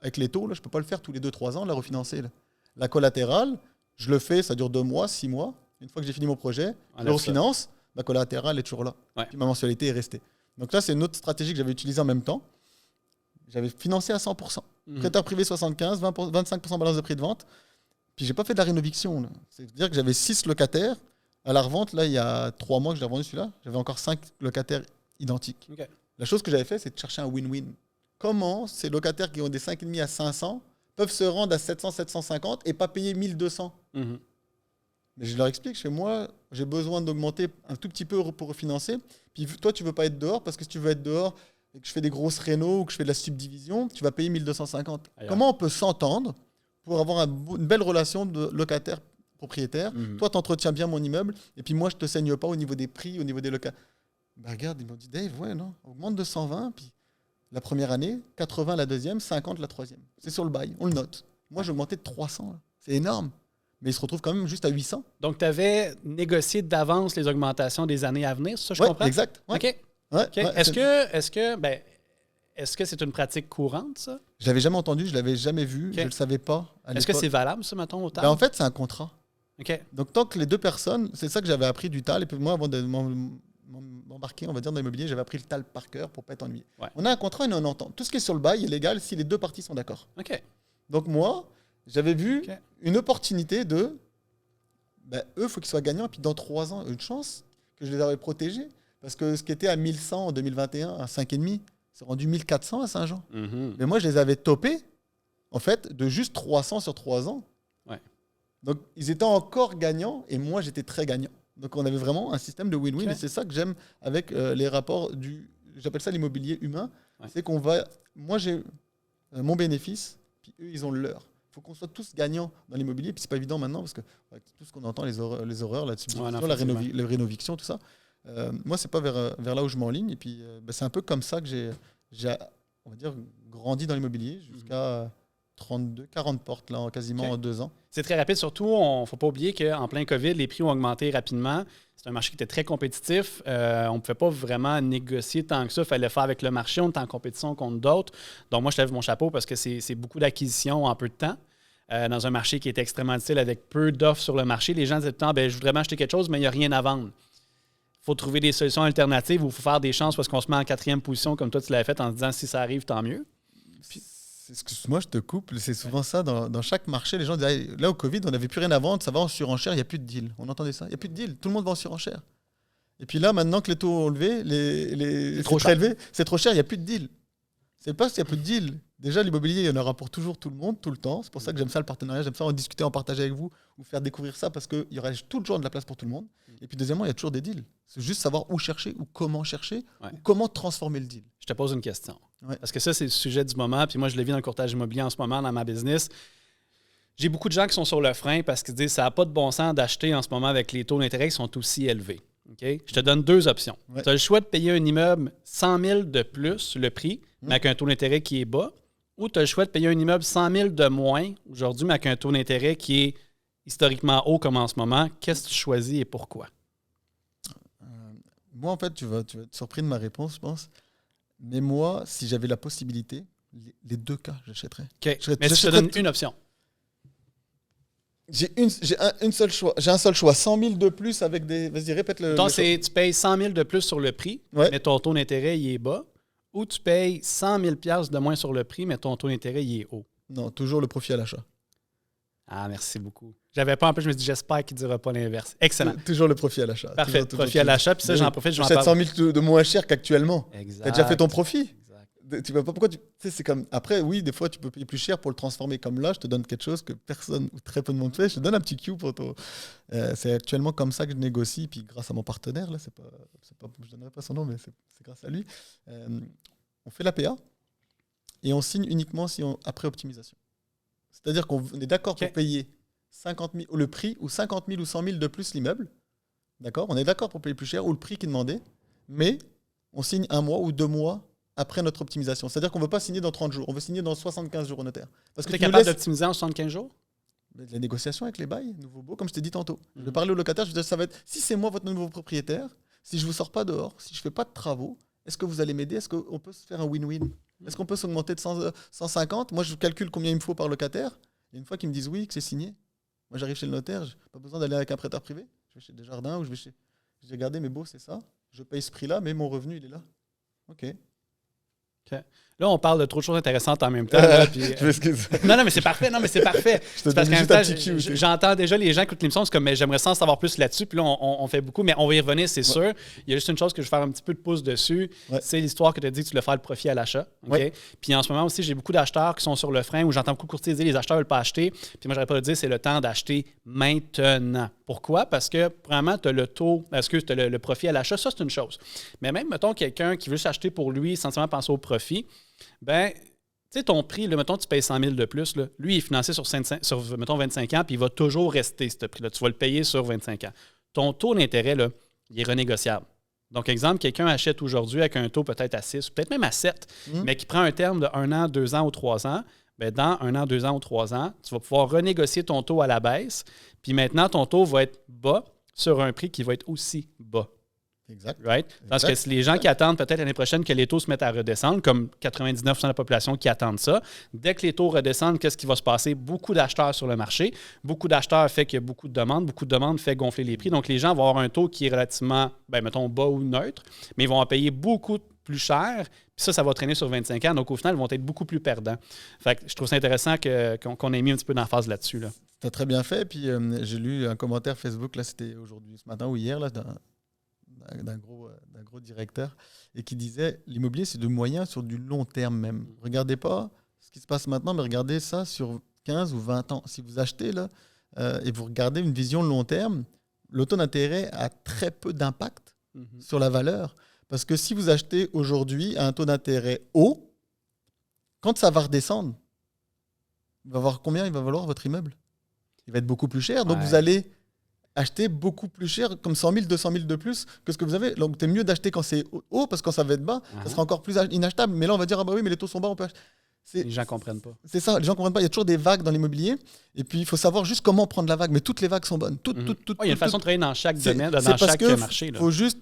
avec les taux, là, je ne peux pas le faire tous les 2-3 ans, la refinancer. Là. La collatérale, je le fais, ça dure 2 mois, 6 mois. Une fois que j'ai fini mon projet, je le refinance, ma collatérale est toujours là. Ouais. Puis ma mensualité est restée. Donc là, c'est une autre stratégie que j'avais utilisée en même temps. J'avais financé à 100%. Prêteur privé 75, 25% balance de prix de vente. Puis j'ai pas fait de la rénoviction. Là. C'est-à-dire que j'avais 6 locataires. À la revente, là, il y a 3 mois que j'ai revendu celui-là, j'avais encore 5 locataires identiques. Okay. La chose que j'avais fait, c'est de chercher un win-win. Comment ces locataires qui ont des 5,5 à 500 peuvent se rendre à 700, 750 et pas payer 1200 Mais je leur explique, chez moi, j'ai besoin d'augmenter un tout petit peu pour refinancer. Puis toi, tu veux pas être dehors parce que si tu veux être dehors et que je fais des grosses rénos ou que je fais de la subdivision, tu vas payer 1250. Comment on peut s'entendre pour avoir une belle relation de locataire-propriétaire? Toi, tu entretiens bien mon immeuble et puis moi, je ne te saigne pas au niveau des prix, au niveau des locataires. Ben regarde, ils m'ont dit, Dave, ouais, non, augmente de 120, puis la première année, 80 la deuxième, 50 la troisième. C'est sur le bail, on le note. Moi, j'ai augmenté de 300. Là. C'est énorme. mais ils se retrouvent quand même juste à 800. Donc, tu avais négocié d'avance les augmentations des années à venir, c'est ça, je comprends? Exact. Ouais. OK. Ouais, Okay. ouais, Est-ce que c'est une pratique courante, ça? Je l'avais jamais entendu, je l'avais jamais vu, je le savais pas. Est-ce que c'est valable, ça, mettons, au TAL? En fait, c'est un contrat. OK. Donc, tant que les deux personnes, c'est ça que j'avais appris du TAL. Et puis moi, avant de m'embarquer, on va dire, dans l'immobilier, j'avais appris le TAL par cœur pour pas être ennuyé. Ouais. On a un contrat et on entend. Tout ce qui est sur le bail est légal si les deux parties sont d'accord. OK. Donc moi, j'avais vu une opportunité de... eux, il faut qu'ils soient gagnants. Et puis dans 3 ans, une chance que je les avais protégés. Parce que ce qui était à 1100 en 2021, à 5,5, c'est rendu 1400 à Saint-Jean. Mm-hmm. Mais moi, je les avais topés, en fait, de juste 300 sur 3 ans. Ouais. Donc, ils étaient encore gagnants et moi, j'étais très gagnant. Donc, on avait vraiment un système de win-win. Et c'est ça que j'aime avec les rapports du... J'appelle ça l'immobilier humain. Ouais. C'est qu'on va... Moi, j'ai mon bénéfice, puis eux, ils ont le leur. Il faut qu'on soit tous gagnants dans l'immobilier. Puis, c'est pas évident maintenant parce que tout ce qu'on entend, les horreurs, la subvention, la rénoviction, tout ça... moi, c'est pas vers là où je m'enligne. Et puis, c'est un peu comme ça que j'ai, on va dire, grandi dans l'immobilier jusqu'à 40 portes là, quasiment en 2 ans. C'est très rapide. Surtout, il ne faut pas oublier qu'en plein COVID, les prix ont augmenté rapidement. C'est un marché qui était très compétitif. On ne pouvait pas vraiment négocier tant que ça. Il fallait faire avec le marché. On était en compétition contre d'autres. Donc, moi, je lève mon chapeau parce que c'est beaucoup d'acquisitions en peu de temps. Dans un marché qui est extrêmement difficile avec peu d'offres sur le marché. Les gens disaient tout le temps, je voudrais m'acheter quelque chose, mais il n'y a rien à vendre. Il faut trouver des solutions alternatives ou il faut faire des chances parce qu'on se met en 4e position comme toi tu l'avais fait en se disant si ça arrive, tant mieux. Puis, excuse-moi, je te coupe. C'est souvent ça. Dans chaque marché, les gens disaient là, au Covid, on n'avait plus rien à vendre, ça va en surenchère, il n'y a plus de deal. On entendait ça. Il n'y a plus de deal. Tout le monde va en surenchère. Et puis là, maintenant que les taux ont levé, c'est trop cher. C'est trop cher, il n'y a plus de deal. C'est pas s'il n'y a plus de deal. Déjà, l'immobilier, il y en aura pour toujours tout le monde, tout le temps. C'est pour ça que j'aime ça, le partenariat. J'aime ça en discuter, en partager avec vous, vous faire découvrir ça parce qu'il y aura toujours de la place pour tout le monde. Et puis, deuxièmement, il y a toujours des deals. C'est juste savoir où chercher ou comment chercher ou comment transformer le deal. Je te pose une question. Ouais. Parce que ça, c'est le sujet du moment. Puis moi, je le vis dans le courtage immobilier en ce moment, dans ma business. J'ai beaucoup de gens qui sont sur le frein parce qu'ils disent que ça n'a pas de bon sens d'acheter en ce moment avec les taux d'intérêt qui sont aussi élevés. Okay? Je te donne 2 options. Ouais. Tu as le choix de payer un immeuble 100 000 de plus le prix, mais avec un taux d'intérêt qui est bas, ou tu as le choix de payer un immeuble 100 000 de moins aujourd'hui, mais avec un taux d'intérêt qui est historiquement haut comme en ce moment. Qu'est-ce que tu choisis et pourquoi? Moi, en fait, tu vas être surpris de ma réponse, je pense. Mais moi, si j'avais la possibilité, les 2 cas, j'achèterais. Okay. Mais si je te donne une option. J'ai un seul choix. 100 000 de plus avec des... Vas-y, répète le... Donc, tu payes 100 000 de plus sur le prix, mais ton taux d'intérêt, il est bas. Ou tu payes 100 000 $ de moins sur le prix, mais ton taux d'intérêt, il est haut. Non, toujours le profit à l'achat. Ah, merci beaucoup. J'avais pas en plus, je me suis dit, j'espère qu'il ne dira pas l'inverse. Excellent. Toujours le profit à l'achat. Parfait, profit à l'achat. Puis ça, j'en profite, je m'en parle. 700 000 de moins cher qu'actuellement. Exact. Tu as déjà fait ton profit. Tu vas pas, pourquoi tu sais, c'est comme après oui des fois tu peux payer plus cher pour le transformer comme là je te donne quelque chose que personne ou très peu de monde fait, je te donne un petit cue pour toi. C'est actuellement comme ça que je négocie, puis grâce à mon partenaire là, c'est pas je donnerai pas son nom mais c'est grâce à lui, on fait l'APA et on signe uniquement après optimisation, c'est-à-dire qu'on est d'accord pour payer 50 000 le prix ou 50 000 ou 100 000 de plus l'immeuble, d'accord, on est d'accord pour payer plus cher ou le prix qui est demandé, mais on signe 1 mois ou 2 mois après notre optimisation. C'est-à-dire qu'on ne veut pas signer dans 30 jours, on veut signer dans 75 jours au notaire. Parce que tu es capable d'optimiser en 75 jours? La négociation avec les bails, nouveau beau, comme je t'ai dit tantôt. Je vais parler au locataire, je vais dire, ça va être, si c'est moi votre nouveau propriétaire, si je ne vous sors pas dehors, si je ne fais pas de travaux, est-ce que vous allez m'aider? Est-ce qu'on peut se faire un win-win? Est-ce qu'on peut s'augmenter de 150? Moi, je calcule combien il me faut par locataire. Et une fois qu'ils me disent oui, que c'est signé, moi, j'arrive chez le notaire, je n'ai pas besoin d'aller avec un prêteur privé. Je vais chez Desjardins ou je vais chez... Je dis, regardez, mais beau, c'est ça. Je paye ce prix-là, mais mon revenu, il est là. OK. Là, on parle de trop de choses intéressantes en même temps. Là, puis, je m'excuse. Non, mais c'est parfait. C'est parce qu'en même temps, j'entends déjà les gens qui écoutent l'émission, c'est comme, mais j'aimerais en savoir plus là-dessus. Puis là, on fait beaucoup, mais on va y revenir, c'est sûr. Il y a juste une chose que je vais faire un petit peu de pouce dessus. C'est l'histoire que tu as dit que tu voulais faire le profit à l'achat. Okay? Puis en ce moment aussi, j'ai beaucoup d'acheteurs qui sont sur le frein où j'entends beaucoup courtiers dire les acheteurs ne veulent pas acheter. Puis moi, j'aurais pas à dire, c'est le temps d'acheter maintenant. Pourquoi? Parce que, premièrement, tu as le taux, tu as le profit à l'achat, ça, c'est une chose. Mais même, mettons, quelqu'un qui veut s'acheter pour lui, essentiellement penser au profit, ben, tu sais, ton prix, là, mettons, tu payes 100 000 de plus, là, lui, il est financé sur mettons, 25 ans, puis il va toujours rester, ce prix-là. Tu vas le payer sur 25 ans. Ton taux d'intérêt, là, il est renégociable. Donc, exemple, quelqu'un achète aujourd'hui avec un taux peut-être à 6, peut-être même à 7, mais qui prend un terme de 1 an, 2 ans ou 3 ans, bien, dans 1 an, 2 ans ou 3 ans, tu vas pouvoir renégocier ton taux à la baisse, Puis maintenant, ton taux va être bas sur un prix qui va être aussi bas. Exact. Right? Parce que si les gens qui attendent peut-être l'année prochaine que les taux se mettent à redescendre, comme 99% de la population qui attendent ça, dès que les taux redescendent, qu'est-ce qui va se passer? Beaucoup d'acheteurs sur le marché. Beaucoup d'acheteurs fait qu'il y a beaucoup de demandes. Beaucoup de demandes fait gonfler les prix. Donc, les gens vont avoir un taux qui est relativement, mettons, bas ou neutre, mais ils vont en payer beaucoup plus cher. Puis ça va traîner sur 25 ans. Donc, au final, ils vont être beaucoup plus perdants. Fait que je trouve ça intéressant qu'on ait mis un petit peu d'emphase là-dessus. Là. T'as très bien fait. Puis, j'ai lu un commentaire Facebook, là, c'était aujourd'hui, ce matin ou hier, là, d'un gros directeur, et qui disait l'immobilier, c'est du moyen sur du long terme même. Regardez pas ce qui se passe maintenant, mais regardez ça sur 15 ou 20 ans. Si vous achetez là, et vous regardez une vision long terme, le taux d'intérêt a très peu d'impact sur la valeur. Parce que si vous achetez aujourd'hui à un taux d'intérêt haut, quand ça va redescendre, il va voir combien il va valoir votre immeuble. Il va être beaucoup plus cher. Donc vous allez acheter beaucoup plus cher, comme 100 000, 200 000 de plus que ce que vous avez. Donc, c'est mieux d'acheter quand c'est haut, parce que quand ça va être bas, ça sera encore plus inachetable. Mais là, on va dire, ah bah oui, mais les taux sont bas, on peut acheter. Les gens ne comprennent pas. C'est ça, les gens ne comprennent pas. Il y a toujours des vagues dans l'immobilier. Et puis, il faut savoir juste comment prendre la vague. Mais toutes les vagues sont bonnes. Il y a une façon de travailler dans chaque domaine, dans chaque marché. Il faut juste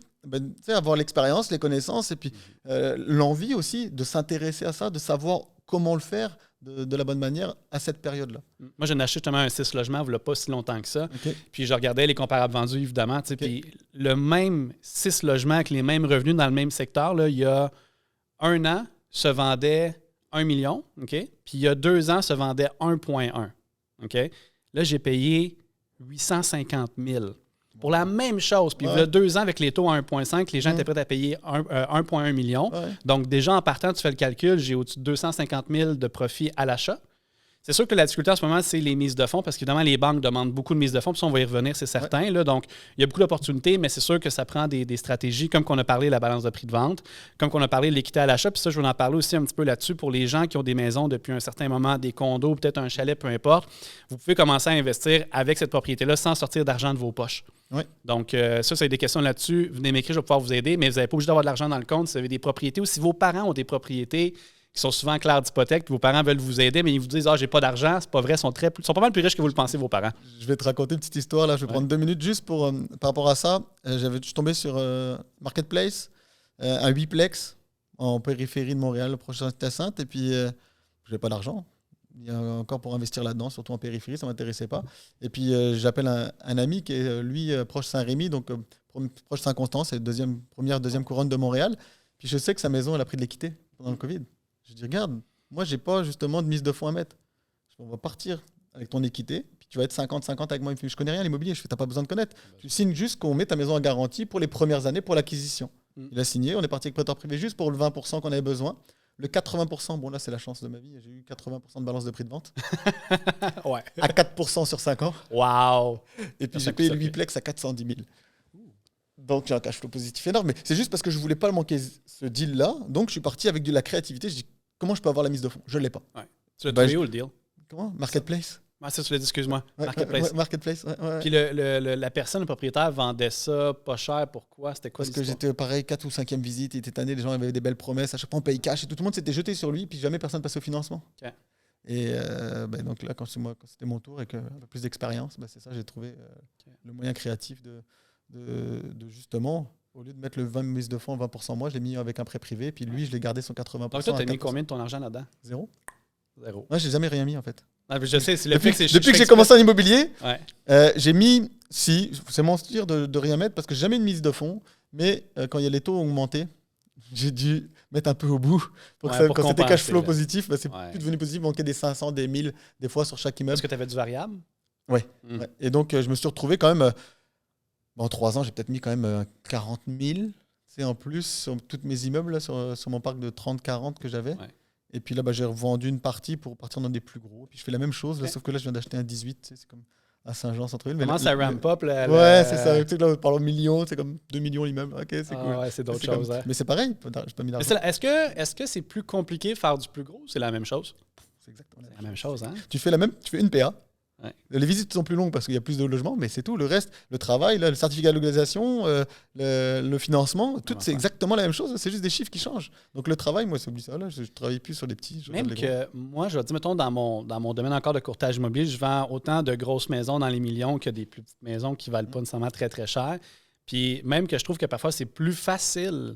avoir l'expérience, les connaissances, et puis l'envie aussi de s'intéresser à ça, de savoir comment le faire de la bonne manière à cette période-là. Moi, j'ai acheté justement un 6 logements il n'y a pas si longtemps que ça. Okay. Puis je regardais les comparables vendus, évidemment. Puis le même 6 logements avec les mêmes revenus dans le même secteur, là, il y a 1 an, se vendait 1 million. Okay? Puis il y a 2 ans, se vendait 1,1. Okay? Là, j'ai payé 850 000 pour la même chose. Puis il y a 2 ans, avec les taux à 1,5, les gens étaient prêts à payer 1,1 million. Ouais. Donc, déjà, en partant, tu fais le calcul, j'ai au-dessus de 250 000 de profit à l'achat. C'est sûr que la difficulté en ce moment, c'est les mises de fonds, parce qu'évidemment, les banques demandent beaucoup de mises de fonds, puis ça, on va y revenir, c'est certain. Ouais. Là, donc, il y a beaucoup d'opportunités, mais c'est sûr que ça prend des stratégies, comme qu'on a parlé de la balance de prix de vente, comme qu'on a parlé de l'équité à l'achat, puis ça, je vais en parler aussi un petit peu là-dessus pour les gens qui ont des maisons depuis un certain moment, des condos, peut-être un chalet, peu importe. Vous pouvez commencer à investir avec cette propriété-là sans sortir d'argent de vos poches. Oui. Donc, ça, c'est des questions là-dessus. Venez m'écrire, je vais pouvoir vous aider, mais vous n'avez pas obligé d'avoir de l'argent dans le compte si vous avez des propriétés ou si vos parents ont des propriétés qui sont souvent clairs d'hypothèque, puis vos parents veulent vous aider, mais ils vous disent « Ah, j'ai pas d'argent », c'est pas vrai, ils sont pas mal plus riches que vous le pensez, vos parents. Je vais te raconter une petite histoire, là, je vais prendre 2 minutes juste pour, par rapport à ça. Je suis tombé sur Marketplace, un 8plex en périphérie de Montréal, proche de Saint-Hyacinthe, et puis je n'avais pas d'argent. Il y a encore pour investir là-dedans, surtout en périphérie, ça ne m'intéressait pas. Et puis j'appelle un ami qui est, lui, proche Saint-Rémy, donc proche Saint-Constant, c'est première, deuxième couronne de Montréal. Puis je sais que sa maison, elle a pris de l'équité pendant le Covid. Je dis, regarde, moi, je n'ai pas justement de mise de fonds à mettre. On va partir avec ton équité, puis tu vas être 50-50 avec moi. Je ne connais rien à l'immobilier, je fais, tu n'as pas besoin de connaître. Tu signes juste qu'on met ta maison en garantie pour les premières années pour l'acquisition. Il a signé, on est parti avec prêteur privé juste pour le 20% qu'on avait besoin. Le 80%, bon là, c'est la chance de ma vie. J'ai eu 80% de balance de prix de vente. Ouais. À 4% sur 5 ans. Wow. Et puis j'ai payé le 8plex à 410 000. Donc j'ai un cash flow positif énorme. Mais c'est juste parce que je ne voulais pas manquer ce deal-là. Donc je suis parti avec de la créativité. Je dis, comment je peux avoir la mise de fonds? Je ne l'ai pas. Ouais. Tu l'as trouvé où le deal? Comment? Marketplace. Ah, ça, tu l'as dit, excuse-moi. Ouais, Marketplace. Marketplace, ouais. Puis la personne, le propriétaire, vendait ça pas cher. Pourquoi? C'était quoi? Parce que j'étais pareil, 4 ou 5e visite. Il était tanné, les gens avaient des belles promesses. À chaque fois, on paye cash. Et tout le monde s'était jeté sur lui. Puis jamais personne passait au financement. Okay. Et donc là, quand c'était mon tour et que un peu plus d'expérience, c'est ça, j'ai trouvé le moyen créatif de justement, au lieu de mettre le 20 mise de fonds, 20%, moi, je l'ai mis avec un prêt privé. Puis lui, je l'ai gardé son 80%. Donc toi, tu as mis combien de ton argent là-dedans? Zéro. Ouais, j'ai jamais rien mis en fait. Ah, je sais, c'est depuis que j'ai commencé en immobilier, j'ai mis, c'est mentir de rien mettre parce que j'ai jamais une mise de fonds, mais quand il y a les taux augmentés, j'ai dû mettre un peu au bout pour que quand c'était cash flow positif, c'est plus devenu positif, manquer des 500, des 1000 des fois sur chaque immeuble. Est-ce que tu avais du variable? Ouais. Et donc je me suis retrouvé quand même, en 3 ans, j'ai peut-être mis quand même 40 000 en plus sur tous mes immeubles, là, sur mon parc de 30-40 que j'avais. Ouais. Et puis là, j'ai revendu une partie pour partir dans des plus gros. Puis je fais la même chose, là, sauf que là, je viens d'acheter un 18. C'est comme à Saint-Jean-Centreville. Comment ça ramp up? Ouais, c'est ça. Tu sais, là, on parle en millions, c'est comme 2 millions l'immeuble. Ok, c'est cool. Ouais, c'est d'autres choses. Mais c'est pareil, j'ai pas mis d'argent. Est-ce que c'est plus compliqué de faire du plus gros? C'est la même chose? C'est exactement la même chose, hein? Tu fais une PA. Ouais. Les visites sont plus longues parce qu'il y a plus de logements, mais c'est tout. Le reste, le travail, là, le certificat de localisation, le financement, tout, c'est exactement la même chose. C'est juste des chiffres qui changent. Donc le travail, moi, c'est oublié ça. Là, je ne travaille plus sur les petits. Même que moi, je vais dire, mettons, dans mon domaine encore de courtage immobilier, je vends autant de grosses maisons dans les millions que des plus petites maisons qui ne valent pas nécessairement très, très cher. Puis même que je trouve que parfois, c'est plus facile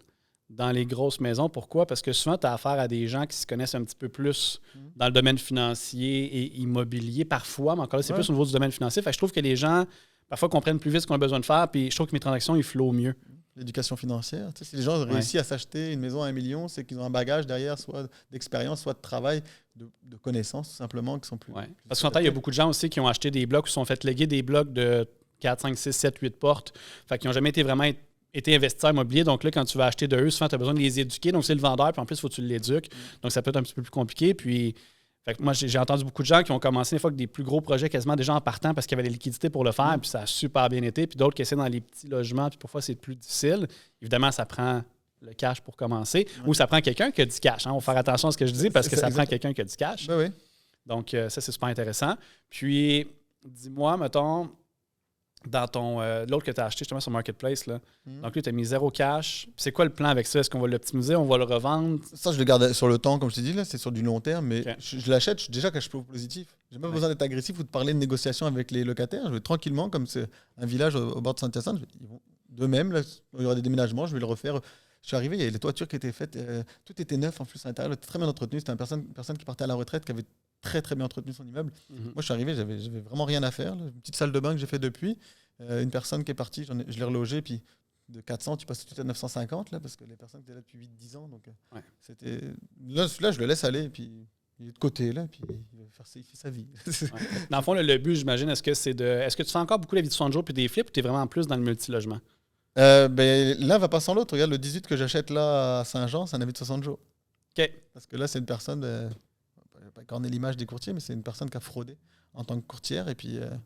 dans les grosses maisons. Pourquoi? Parce que souvent, tu as affaire à des gens qui se connaissent un petit peu plus dans le domaine financier et immobilier, parfois, mais encore là, c'est plus au niveau du domaine financier. Fait que je trouve que les gens, parfois, comprennent plus vite ce qu'on a besoin de faire, puis je trouve que mes transactions, ils flowent mieux. L'éducation financière. Tu sais, si les gens ont réussi à s'acheter une maison à 1 million, c'est qu'ils ont un bagage derrière, soit d'expérience, soit de travail, de connaissances, tout simplement, qui sont plus... Ouais. Parce qu'en temps, il y a beaucoup de gens aussi qui ont acheté des blocs ou se sont fait léguer des blocs de 4, 5, 6, 7, 8 portes. Fait qu'ils n'ont jamais été vraiment été investisseurs immobiliers. Donc là, quand tu vas acheter de eux, souvent, tu as besoin de les éduquer. Donc, c'est le vendeur, puis en plus, il faut que tu l'éduques. Donc, ça peut être un petit peu plus compliqué. Puis, fait que moi, j'ai entendu beaucoup de gens qui ont commencé des fois avec des plus gros projets, quasiment déjà en partant parce qu'il y avait les liquidités pour le faire, puis ça a super bien été. Puis d'autres qui essaient dans les petits logements, puis parfois, c'est plus difficile. Évidemment, ça prend le cash pour commencer. Ou ça prend quelqu'un qui a du cash. Hein. On va faire attention à ce que je dis parce que ça prend quelqu'un qui a du cash. Ben oui. Donc, ça, c'est super intéressant. Puis, dis-moi, mettons, dans ton l'autre que tu as acheté justement sur Marketplace, là. Donc là, tu as mis 0 cash. C'est quoi le plan avec ça? Est-ce qu'on va l'optimiser? On va le revendre? Ça, je le garde sur le temps, comme je t'ai dit, là, c'est sur du long terme, mais je l'achète, je suis déjà cash flow positif. J'ai pas besoin d'être agressif ou de parler de négociation avec les locataires. Je vais tranquillement, comme c'est un village au bord de Saint-Hyacinthe, ils vont d'eux-mêmes, là, il y aura des déménagements, je vais le refaire. Je suis arrivé, il y avait les toitures qui étaient faites, tout était neuf en plus à l'intérieur, très bien entretenu. C'était une personne qui partait à la retraite, qui avait très très bien entretenu son immeuble. Moi, je suis arrivé, j'avais vraiment rien à faire. Là. Une petite salle de bain que j'ai fait depuis. Une personne qui est partie, je l'ai relogée, puis de 400, tu passes tout à 950, là, parce que les personnes étaient là depuis 8-10 ans. Donc, c'était... Là, je le laisse aller, puis il est de côté, là, puis il fait sa vie. Dans le fond, le but, j'imagine, est-ce que tu fais encore beaucoup la vie de 60 jours puis des flips ou tu es vraiment plus dans le multilogement? L'un va pas sans l'autre. Regarde, le 18 que j'achète là à Saint-Jean, c'est un avis de 60 jours. OK. Parce que là, c'est une personne, je vais pas corner l'image des courtiers, mais c'est une personne qui a fraudé en tant que courtière, et puis... elle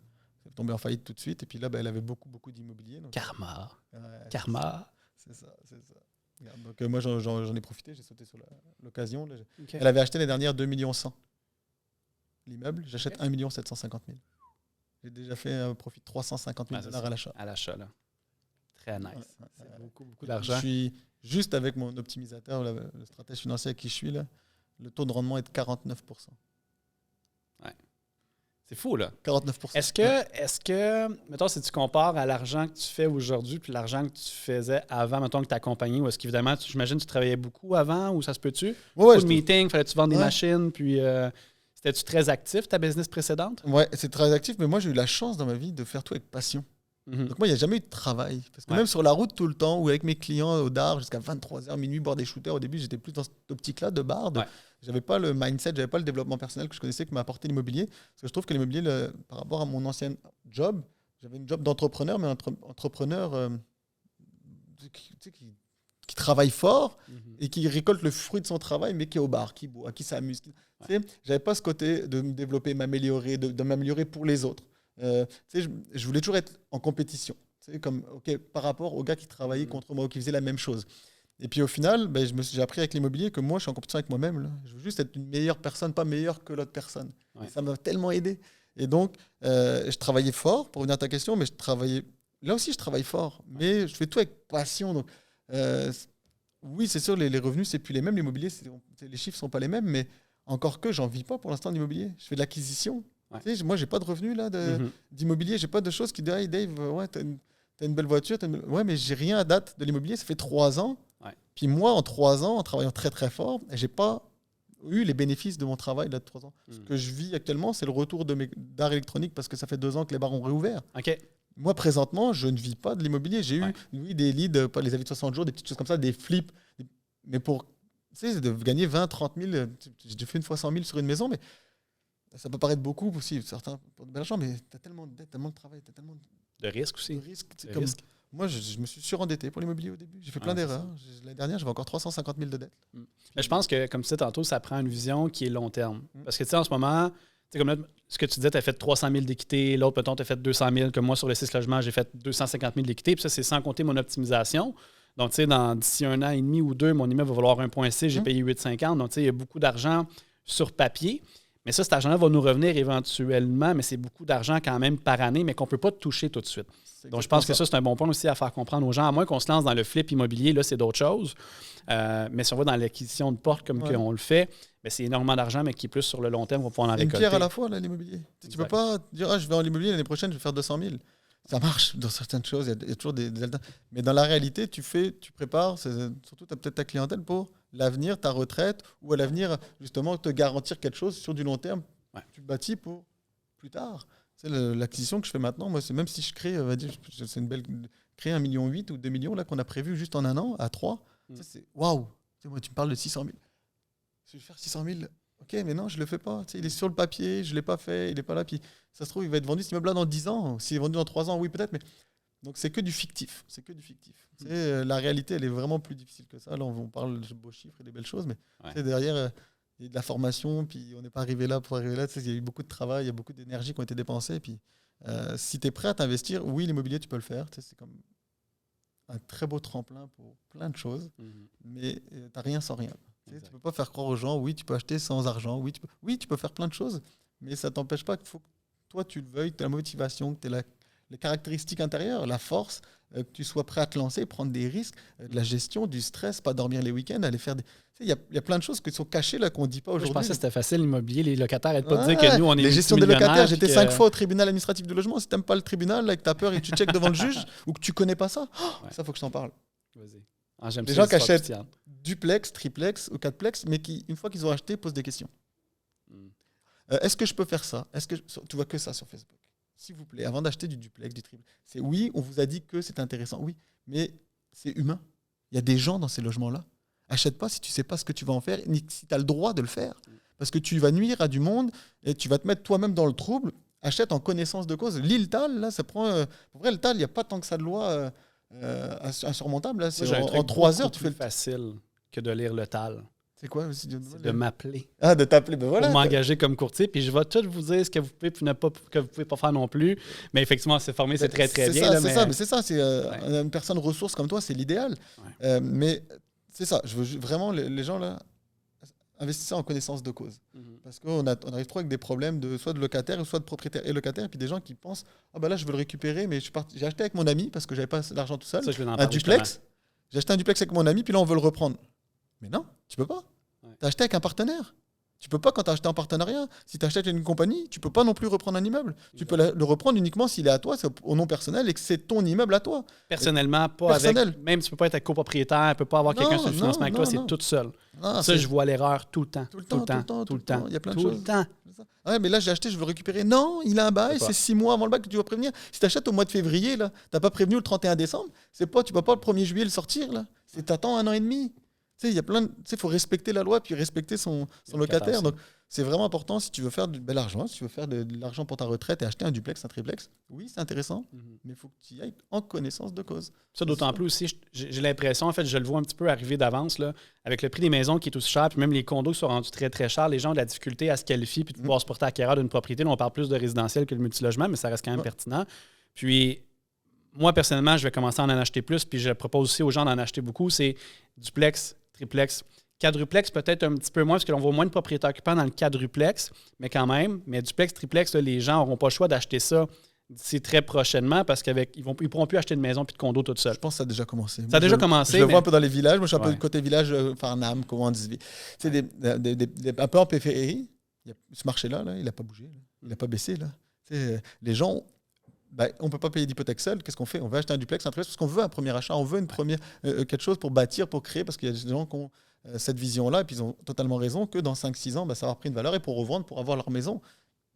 est tombée en faillite tout de suite. Et puis là, elle avait beaucoup d'immobilier. Donc... Karma. Karma. C'est ça. Regarde, donc moi, j'en ai profité. J'ai sauté sur l'occasion. Okay. Elle avait acheté les dernières 2,1 millions l'immeuble. J'achète 1 750 000. J'ai déjà fait un profit de 350 000 $ à l'achat. À l'achat, là. Très nice. C'est beaucoup d'argent. Je suis juste avec mon optimisateur, le stratège financier avec qui je suis, là, le taux de rendement est de 49%. C'est fou, là. 49%. Est-ce que, mettons, si tu compares à l'argent que tu fais aujourd'hui puis l'argent que tu faisais avant, mettons, que tu accompagné, ou est-ce qu'évidemment, j'imagine que tu travaillais beaucoup avant, ou ça se peut-tu? Ouais, de meeting, fallait-tu vendre des machines, puis c'était-tu très actif, ta business précédente? Ouais, c'est très actif, mais moi, j'ai eu la chance dans ma vie de faire tout avec passion. Donc moi, il n'y a jamais eu de travail. Parce que même sur la route tout le temps, ou avec mes clients au DAR, jusqu'à 23h, minuit, boire des shooters, au début, j'étais plus dans cette optique-là de bar. J'avais pas le mindset, j'avais pas le développement personnel que je connaissais, que m'a apporté l'immobilier. Parce que je trouve que l'immobilier, par rapport à mon ancien job, j'avais une job d'entrepreneur, mais entrepreneur qui travaille fort et qui récolte le fruit de son travail, mais qui est au bar, qui boit, qui s'amuse. J'avais pas ce côté de me développer, m'améliorer, de m'améliorer pour les autres. Je voulais toujours être en compétition, comme, par rapport aux gars qui travaillaient contre moi ou qui faisaient la même chose. Et puis au final, j'ai appris avec l'immobilier que moi, je suis en compétition avec moi-même. Là. Je veux juste être une meilleure personne, pas meilleure que l'autre personne. Ça m'a tellement aidé. Et donc, je travaillais fort, pour revenir à ta question, mais là aussi, je travaille fort. Mais je fais tout avec passion. Donc, oui, c'est sûr, les revenus, c'est plus les mêmes. L'immobilier, les chiffres ne sont pas les mêmes, mais encore que j'en vis pas pour l'instant d'immobilier. Je fais de l'acquisition. Moi, j'ai pas de revenus là, d'immobilier. J'ai pas de choses qui disent hey, Dave, t'as une belle voiture. Ouais, mais j'ai rien à date de l'immobilier. Ça fait 3 ans. Puis moi, en 3 ans, en travaillant très très fort, j'ai pas eu les bénéfices de mon travail là, de 3 ans. Ce que je vis actuellement, c'est le retour d'art électronique parce que ça fait 2 ans que les bars ont réouvert. Moi, présentement, je ne vis pas de l'immobilier. J'ai eu des leads, pas les avis de 60 jours, des petites choses comme ça, des flips. Mais pour de gagner 20, 30 000, j'ai fait une fois 100 000 sur une maison, mais ça peut paraître beaucoup aussi, certains pour de bel argent, mais tu as tellement de dettes, tellement de travail, tu as tellement de risques aussi. Moi, je me suis surendetté pour l'immobilier au début. J'ai fait plein d'erreurs. L'année dernière, j'avais encore 350 000 de dettes. Mais je pense que, comme tu disais tantôt, ça prend une vision qui est long terme. Parce que, tu sais, en ce moment, comme là, ce que tu disais, tu as fait 300 000 d'équité, l'autre, peut-être, tu as fait 200 000. Comme moi, sur les 6 logements, j'ai fait 250 000 d'équité. Puis ça, c'est sans compter mon optimisation. Donc, tu sais, d'ici 1 an et demi ou 2, mon immeuble va valoir 1,6, j'ai payé 8,50. Donc, tu sais, il y a beaucoup d'argent sur papier. Mais ça, cet argent-là va nous revenir éventuellement, mais c'est beaucoup d'argent quand même par année, mais qu'on ne peut pas toucher tout de suite. Donc, je pense que ça, c'est un bon point aussi à faire comprendre aux gens. À moins qu'on se lance dans le flip immobilier, là, c'est d'autres choses. Mais si on va dans l'acquisition de portes comme on le fait, ben, c'est énormément d'argent, mais qui est plus sur le long terme, on va pouvoir en récolter. Une pierre à la fois, là, l'immobilier. Tu ne peux pas dire, je vais en immobilier, l'année prochaine, je vais faire 200 000. Ça marche dans certaines choses, il y a toujours des mais dans la réalité, tu prépares, surtout peut-être ta clientèle pour l'avenir, ta retraite, ou à l'avenir, justement, te garantir quelque chose sur du long terme. Ouais. Tu bâtis pour plus tard. C'est l'acquisition que je fais maintenant. Moi, c'est même si je crée, on va dire, c'est une belle créer 1,8 million ou 2 millions là, qu'on a prévu juste en un an, à 3. C'est waouh! Moi, tu me parles de 600 000. Je vais faire 600 000. Ok, mais non, je ne le fais pas. Il est sur le papier, je ne l'ai pas fait, il n'est pas là. Puis ça se trouve, il va être vendu cet immeuble-là dans 10 ans. S'il est vendu dans 3 ans, oui, peut-être. Mais... Donc, c'est que du fictif. La réalité, elle est vraiment plus difficile que ça. Là, on parle de beaux chiffres et des belles choses, mais derrière, il y a de la formation, puis on n'est pas arrivé là pour arriver là. Il y a eu beaucoup de travail, il y a beaucoup d'énergie qui ont été dépensées. Puis, si tu es prêt à t'investir, oui, l'immobilier, tu peux le faire. C'est comme un très beau tremplin pour plein de choses, mais tu n'as rien sans rien. Tu ne peux pas faire croire aux gens, oui, tu peux acheter sans argent, oui, tu peux faire plein de choses, mais ça ne t'empêche pas qu'il faut que toi, tu le veuilles, que tu aies la motivation, que tu aies les caractéristiques intérieures, la force, que tu sois prêt à te lancer, prendre des risques, de la gestion, du stress, pas dormir les week-ends, aller faire des... Il y a plein de choses qui sont cachées là, qu'on ne dit pas aujourd'hui. Je pensais que c'était facile, l'immobilier, les locataires n'arrêtent pas de dire que nous, on est les gestions des locataires, j'étais 5 fois au tribunal administratif de logement. Si tu n'aimes pas le tribunal, là, que tu as peur et que tu checkes devant le juge, ou que tu ne connais pas ça, ça, il faut que je t'en parle. Vas-y. Les gens qui achètent duplex, triplex ou quadplex, mais qui, une fois qu'ils ont acheté, posent des questions. Est-ce que je peux faire ça? Tu vois que ça sur Facebook. S'il vous plaît, avant d'acheter du duplex, du triplex, c'est oui, on vous a dit que c'est intéressant. Oui, mais c'est humain. Il y a des gens dans ces logements-là. Achète pas si tu ne sais pas ce que tu vas en faire, ni si tu as le droit de le faire. Parce que tu vas nuire à du monde et tu vas te mettre toi-même dans le trouble. Achète en connaissance de cause. Lis le TAL, là, ça prend... Pour vrai, le TAL, il n'y a pas tant que ça de loi insurmontable. Là. C'est en 3 heures, tu fais le... facile que de lire le TAL. C'est quoi? C'est de m'appeler. Ah, de t'appeler, ben voilà. Pour m'engager comme courtier, puis je vais tout vous dire ce que vous pouvez puis que vous pouvez pas faire non plus. Mais effectivement, c'est formé, c'est très, très bien. C'est ça. Une personne ressource comme toi, c'est l'idéal. Ouais. Mais c'est ça. Je veux vraiment, les gens, là, investissent en connaissance de cause. Parce qu'on arrive trop avec des problèmes soit de locataires, soit de propriétaires et locataires, et puis des gens qui pensent, ah ben là, je veux le récupérer, mais j'ai acheté avec mon ami, parce que j'avais pas l'argent tout seul, un duplex. J'ai acheté un duplex avec mon ami, puis là, on veut le reprendre. Mais non, tu peux pas. Tu as acheté avec un partenaire. Tu peux pas quand tu as acheté en partenariat. Si tu achètes une compagnie, tu peux pas non plus reprendre un immeuble. Tu peux le reprendre uniquement s'il est à toi, c'est au nom personnel et que c'est ton immeuble à toi. Personnellement, pas avec... Même tu peux pas être copropriétaire, tu peux pas avoir quelqu'un sur le financement avec toi, c'est toute seule. Ça, je vois l'erreur tout le temps. Tout le temps. Il y a plein de choses. Ouais, mais là, j'ai acheté, je veux le récupérer. Non, il a un bail, c'est 6 mois avant le bail que tu dois prévenir. Si tu achètes au mois de février, tu n'as pas prévenu le 31 décembre, tu ne peux pas le 1er juillet le sortir. Tu attends 1 an et demi. Il faut respecter la loi puis respecter son locataire. Donc, c'est vraiment important si tu veux faire du bel argent, si tu veux faire de l'argent pour ta retraite et acheter un duplex, un triplex. Oui, c'est intéressant, mais il faut que tu y ailles en connaissance de cause. Ça, d'autant plus aussi, j'ai l'impression, en fait, je le vois un petit peu arriver d'avance, là, avec le prix des maisons qui est aussi cher, puis même les condos qui sont rendus très, très chers, les gens ont de la difficulté à se qualifier puis de pouvoir se porter acquéreur d'une propriété. Là, on parle plus de résidentiel que de multilogement, mais ça reste quand même pertinent. Puis, moi, personnellement, je vais commencer à en acheter plus, puis je propose aussi aux gens d'en acheter beaucoup. C'est duplex, triplex, quadruplex, peut-être un petit peu moins, parce que l'on voit moins de propriétaires occupants dans le quadruplex, mais quand même. Mais duplex, triplex, là, les gens n'auront pas le choix d'acheter ça d'ici très prochainement parce qu'ils ne pourront plus acheter de maison puis de condo tout seul. Je pense que ça a déjà commencé. Ça a déjà commencé. Je le vois un peu dans les villages. Moi, je suis un peu du côté village, Farnham, comment on dit. C'est un peu en périphérie. Ce marché-là, il n'a pas bougé. Il n'a pas baissé. Là. Les gens... on ne peut pas payer d'hypothèque seule. Qu'est-ce qu'on fait? On veut acheter un duplex, un triplex, parce qu'on veut un premier achat, on veut une première, quelque chose pour bâtir, pour créer, parce qu'il y a des gens qui ont cette vision-là, et puis ils ont totalement raison que dans 5-6 ans, ça va pris une valeur et pour revendre, pour avoir leur maison.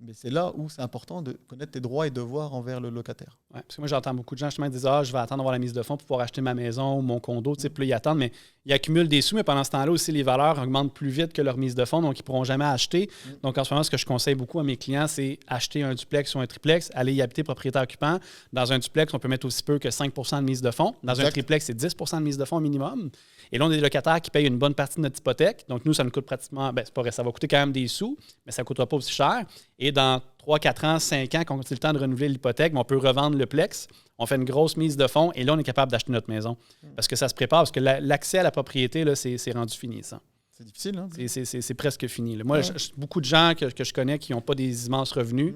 Mais c'est là où c'est important de connaître tes droits et devoirs envers le locataire. Ouais, parce que moi, j'entends beaucoup de gens justement qui disent je vais attendre d'avoir la mise de fonds pour pouvoir acheter ma maison ou mon condo. Puis là, ils attendent, mais ils accumulent des sous, mais pendant ce temps-là aussi, les valeurs augmentent plus vite que leur mise de fonds, donc ils ne pourront jamais acheter. Donc en ce moment, ce que je conseille beaucoup à mes clients, c'est acheter un duplex ou un triplex, aller y habiter propriétaire occupant. Dans un duplex, on peut mettre aussi peu que 5 % de mise de fonds. Dans un triplex, c'est 10 % de mise de fonds minimum. Et là, on a des locataires qui payent une bonne partie de notre hypothèque. Donc nous, ça nous coûte pratiquement, c'est pas vrai, ça va coûter quand même des sous, mais ça ne coûtera pas aussi cher. Et dans 3, 4 ans, 5 ans, quand on a le temps de renouveler l'hypothèque, on peut revendre le plex, on fait une grosse mise de fonds et là, on est capable d'acheter notre maison. Parce que ça se prépare, parce que l'accès à la propriété, là, c'est rendu fini, ça. C'est difficile, hein? C'est presque fini. Là. Moi, beaucoup de gens que je connais qui n'ont pas des immenses revenus,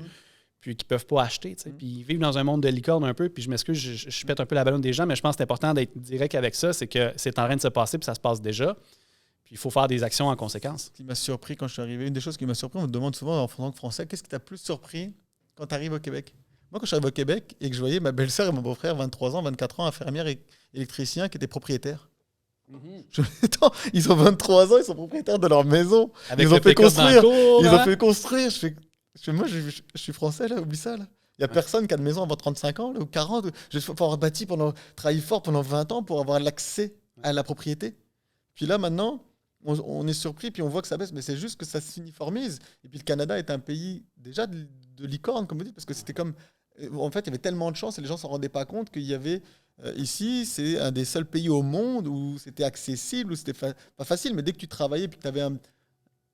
puis qui ne peuvent pas acheter. Puis ils vivent dans un monde de licorne un peu, puis je m'excuse, je pète un peu la ballonne des gens, mais je pense que c'est important d'être direct avec ça, c'est que c'est en train de se passer, puis ça se passe déjà. Puis il faut faire des actions en conséquence. Ce qui m'a surpris quand je suis arrivé, une des choses qui m'a surpris, on me demande souvent en tant que Français, qu'est-ce qui t'a plus surpris quand tu arrives au Québec? Moi, quand je suis arrivé au Québec et que je voyais ma belle-sœur et mon beau-frère, 23 ans, 24 ans, infirmière et électricien, qui étaient propriétaires. Attends, ils ont 23 ans, ils sont propriétaires de leur maison. Avec ils ont fait construire. Cours, ils ont fait construire. Moi, je suis français, là, oublie ça. Là. Il n'y a personne qui a de maison avant 35 ans là, ou 40. Je vais avoir bâti travaillé fort pendant 20 ans pour avoir l'accès à la propriété. Puis là, maintenant, on est surpris, puis on voit que ça baisse, mais c'est juste que ça s'uniformise. Et puis le Canada est un pays déjà de licorne, comme vous dites, parce que c'était comme... En fait, il y avait tellement de chance et les gens ne s'en rendaient pas compte qu'il y avait... ici, c'est un des seuls pays au monde où c'était accessible, où c'était pas facile, mais dès que tu travaillais et que tu avais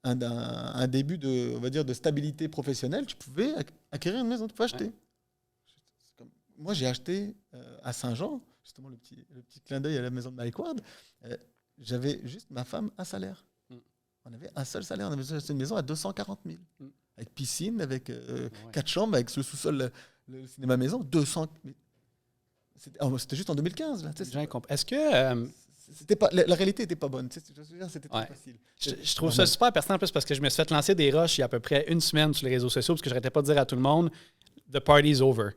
un début de, on va dire, de stabilité professionnelle, tu pouvais acquérir une maison, tu pouvais acheter. Moi, j'ai acheté à Saint-Jean, justement le petit clin d'œil à la maison de Mike Ward, j'avais juste ma femme un salaire. On avait un seul salaire, on avait acheté une maison à 240 000. Avec piscine, avec 4 chambres, avec le sous-sol, le cinéma maison, 200 000. C'était juste en 2015. Là, est-ce que... c'était pas, la réalité n'était pas bonne. C'était trop facile. Je trouve ça super pertinent en plus parce que je me suis fait lancer des rushs il y a à peu près une semaine sur les réseaux sociaux parce que je n'arrêtais pas de dire à tout le monde « The party's over ».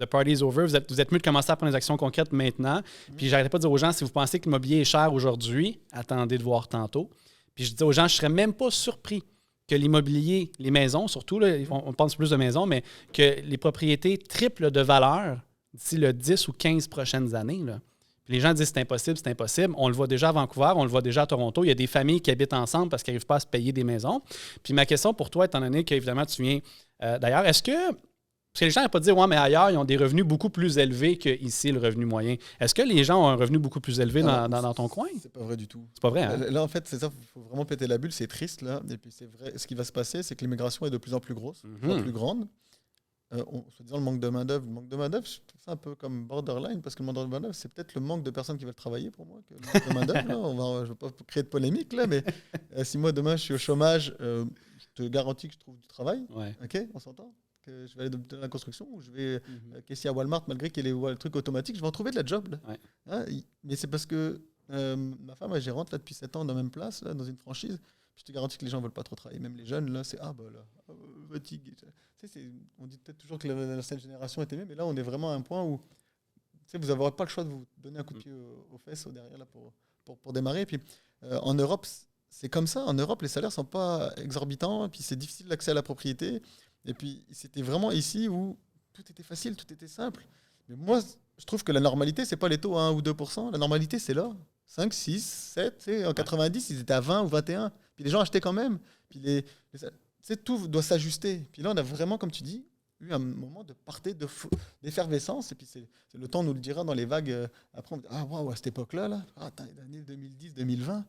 The party's over. Vous êtes mieux de commencer à prendre des actions concrètes maintenant. Puis j'arrêtais pas de dire aux gens, si vous pensez que l'immobilier est cher aujourd'hui, attendez de voir tantôt. Puis je dis aux gens, je ne serais même pas surpris que l'immobilier, les maisons surtout, là, on pense plus de maisons, mais que les propriétés triplent de valeur d'ici le 10 ou 15 prochaines années. Là. Puis les gens disent c'est impossible, c'est impossible. On le voit déjà à Vancouver, on le voit déjà à Toronto. Il y a des familles qui habitent ensemble parce qu'ils n'arrivent pas à se payer des maisons. Puis ma question pour toi, étant donné qu'évidemment tu viens d'ailleurs, est-ce que... Parce que les gens n'ont pas dit, ouais, mais ailleurs, ils ont des revenus beaucoup plus élevés qu'ici, le revenu moyen. Est-ce que les gens ont un revenu beaucoup plus élevé dans ton coin? C'est pas vrai du tout. C'est pas vrai, hein? Là, en fait, c'est ça, il faut vraiment péter la bulle, c'est triste, là. Et puis, c'est vrai, ce qui va se passer, c'est que l'immigration est de plus en plus grosse, de plus en plus grande. Le manque de main-d'œuvre. Le manque de main-d'œuvre, je trouve ça un peu comme borderline, parce que le manque de main-d'œuvre, c'est peut-être le manque de personnes qui veulent travailler pour moi, que le manque de main-d'œuvre. Je ne veux pas créer de polémique, là, mais si moi, demain, je suis au chômage, je te garantis que je trouve du travail. Ouais. OK, on s'entend? Que je vais aller dans la construction ou je vais caissier à Walmart, malgré qu'il y ait les trucs automatiques, je vais en trouver de la job. Là. Ouais. Hein, mais c'est parce que ma femme est gérante là, depuis 7 ans dans la même place, là, dans une franchise. Je te garantis que les gens ne veulent pas trop travailler. Même les jeunes, là, c'est fatigue. On dit peut-être toujours que l'ancienne génération était mieux, mais là, on est vraiment à un point où vous n'aurez pas le choix de vous donner un coup de pied aux fesses derrière là, pour démarrer. Et puis, en Europe, c'est comme ça. En Europe, les salaires ne sont pas exorbitants, et puis c'est difficile l'accès à la propriété. Et puis, c'était vraiment ici où tout était facile, tout était simple. Mais moi, je trouve que la normalité, ce n'est pas les taux à 1 ou 2%. La normalité, c'est là. 5, 6, 7. En 90, ils étaient à 20 ou 21. Puis les gens achetaient quand même. Puis tout doit s'ajuster. Puis là, on a vraiment, comme tu dis, eu un moment d'effervescence. Et puis, c'est le temps nous le dira dans les vagues. Après, on dit, waouh, à cette époque-là, l'année 2010, 2020,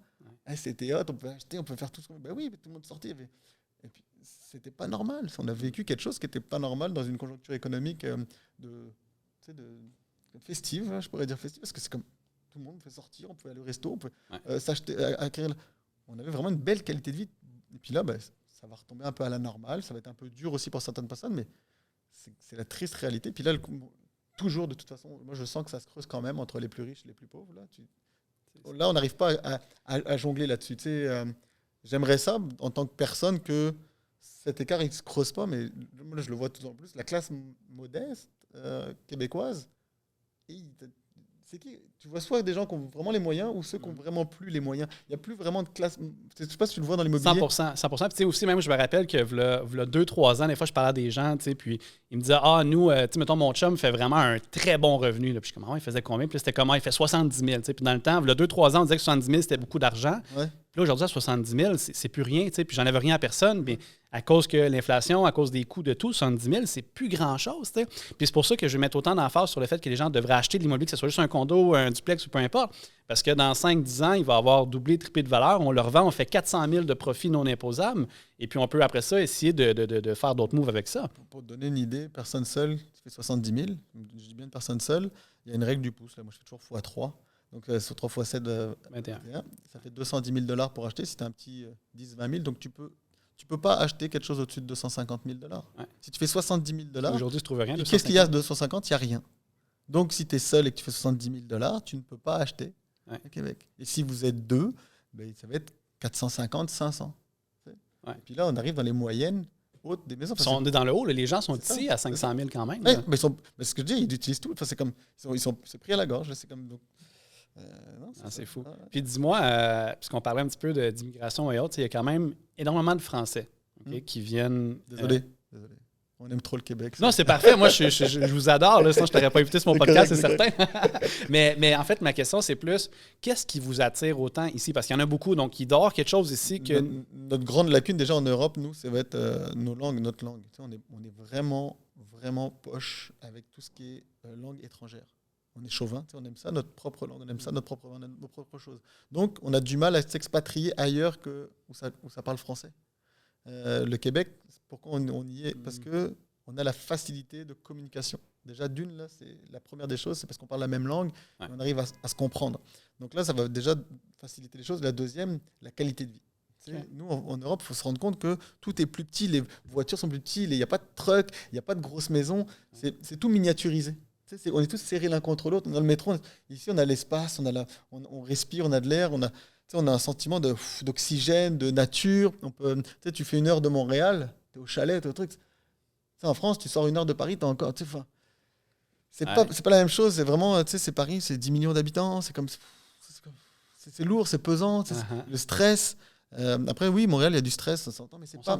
c'était hot, on peut acheter, on peut faire tout ce qu'on veut. Ben oui, mais tout le monde sortait. Et puis, c'était pas normal. On a vécu quelque chose qui n'était pas normal dans une conjoncture économique festive, je pourrais dire festive, parce que c'est comme tout le monde pouvait sortir, on pouvait aller au resto, on pouvait s'acheter, acquérir. On avait vraiment une belle qualité de vie. Et puis là, ça va retomber un peu à la normale. Ça va être un peu dur aussi pour certaines personnes, mais c'est la triste réalité. Puis là, toujours, de toute façon, moi, je sens que ça se creuse quand même entre les plus riches et les plus pauvres. Là, on n'arrive pas à jongler là-dessus. J'aimerais ça, en tant que personne, que cet écart, il ne se creuse pas, mais moi, je le vois de plus en plus. La classe modeste québécoise, c'est qui? Tu vois soit des gens qui ont vraiment les moyens ou ceux qui n'ont vraiment plus les moyens. Il n'y a plus vraiment de classe. Je ne sais pas si tu le vois dans l'immobilier. 100%. Puis aussi, même, je me rappelle que il y a 2-3 ans, des fois, je parlais à des gens, puis ils me disaient, nous, mettons, mon chum fait vraiment un très bon revenu. Là. Puis je suis comme, il faisait combien? Puis c'était comment? Il fait 70 000. Puis dans le temps, il y a 2-3 ans, on disait que 70 000, c'était beaucoup d'argent. Ouais. Puis là, aujourd'hui, à 70 000, c'est plus rien. Puis j'en avais rien à personne. Mais à cause que l'inflation, à cause des coûts de tout, 70 000, c'est plus grand-chose. Puis c'est pour ça que je vais mettre autant d'emphase sur le fait que les gens devraient acheter de l'immobilier, que ce soit juste un condo, un duplex ou peu importe. Parce que dans 5-10 ans, il va avoir doublé, triplé de valeur. On le revend, on fait 400 000 de profit non imposable. Et puis on peut, après ça, essayer de faire d'autres moves avec ça. Pour te donner une idée, personne seule, tu fais 70 000. Je dis bien une personne seule. Il y a une règle du pouce. Là. Moi, je fais toujours x3. Donc, sur 3 x 7, 21. Ça fait 210 000 $ pour acheter. Si tu as un petit 10-20 000, donc tu peux pas acheter quelque chose au-dessus de 250 000 $. Ouais. Si tu fais 70 000 $, aujourd'hui, tu trouves rien. Qu'est-ce qu'il y a de 250? Il n'y a rien. Donc, si tu es seul et que tu fais 70 000 $, tu ne peux pas acheter au Québec. Et si vous êtes deux, ça va être 450, 500. Ouais. Et puis là, on arrive dans les moyennes hautes des maisons. On est dans le haut, là, les gens sont ici à 500 000 quand même. Ouais, mais ce que je dis, ils utilisent tout. Enfin, c'est pris à la gorge. C'est comme... c'est fou. Puis dis-moi, puisqu'on parlait un petit peu d'immigration et autres, il y a quand même énormément de Français qui viennent... Désolé. On aime trop le Québec. Non, c'est parfait. Moi, je vous adore. Là, sinon, je ne t'aurais pas invité sur mon podcast, c'est certain. mais en fait, ma question, c'est plus, qu'est-ce qui vous attire autant ici? Parce qu'il y en a beaucoup. Donc, il doit y avoir quelque chose ici que... Notre grande lacune, déjà en Europe, nous, ça va être nos langues, notre langue. Tu sais, on est vraiment, vraiment poche avec tout ce qui est langue étrangère. On est chauvin, on aime ça, notre propre langue, on aime ça, nos propres choses. Donc, on a du mal à s'expatrier ailleurs où ça parle français. Le Québec, pourquoi on y est? Parce qu'on a la facilité de communication. Déjà, d'une, là, c'est la première des choses, c'est parce qu'on parle la même langue et on arrive à se comprendre. Donc là, ça va déjà faciliter les choses. La deuxième, la qualité de vie. Nous, en Europe, il faut se rendre compte que tout est plus petit, les voitures sont plus petites, il n'y a pas de truck, il n'y a pas de grosses maisons, c'est tout miniaturisé. On est tous serrés l'un contre l'autre. Dans le métro, ici, on a l'espace, on respire, on a de l'air, on a un sentiment d'oxygène, de nature. Tu fais 1 heure de Montréal, tu es au chalet, tu es au truc. En France, tu sors 1 heure de Paris, tu es encore... C'est pas la même chose. C'est vraiment, c'est Paris, c'est 10 millions d'habitants. C'est lourd, c'est pesant. Le stress. Après, oui, Montréal, il y a du stress, ça s'entend, mais c'est pas...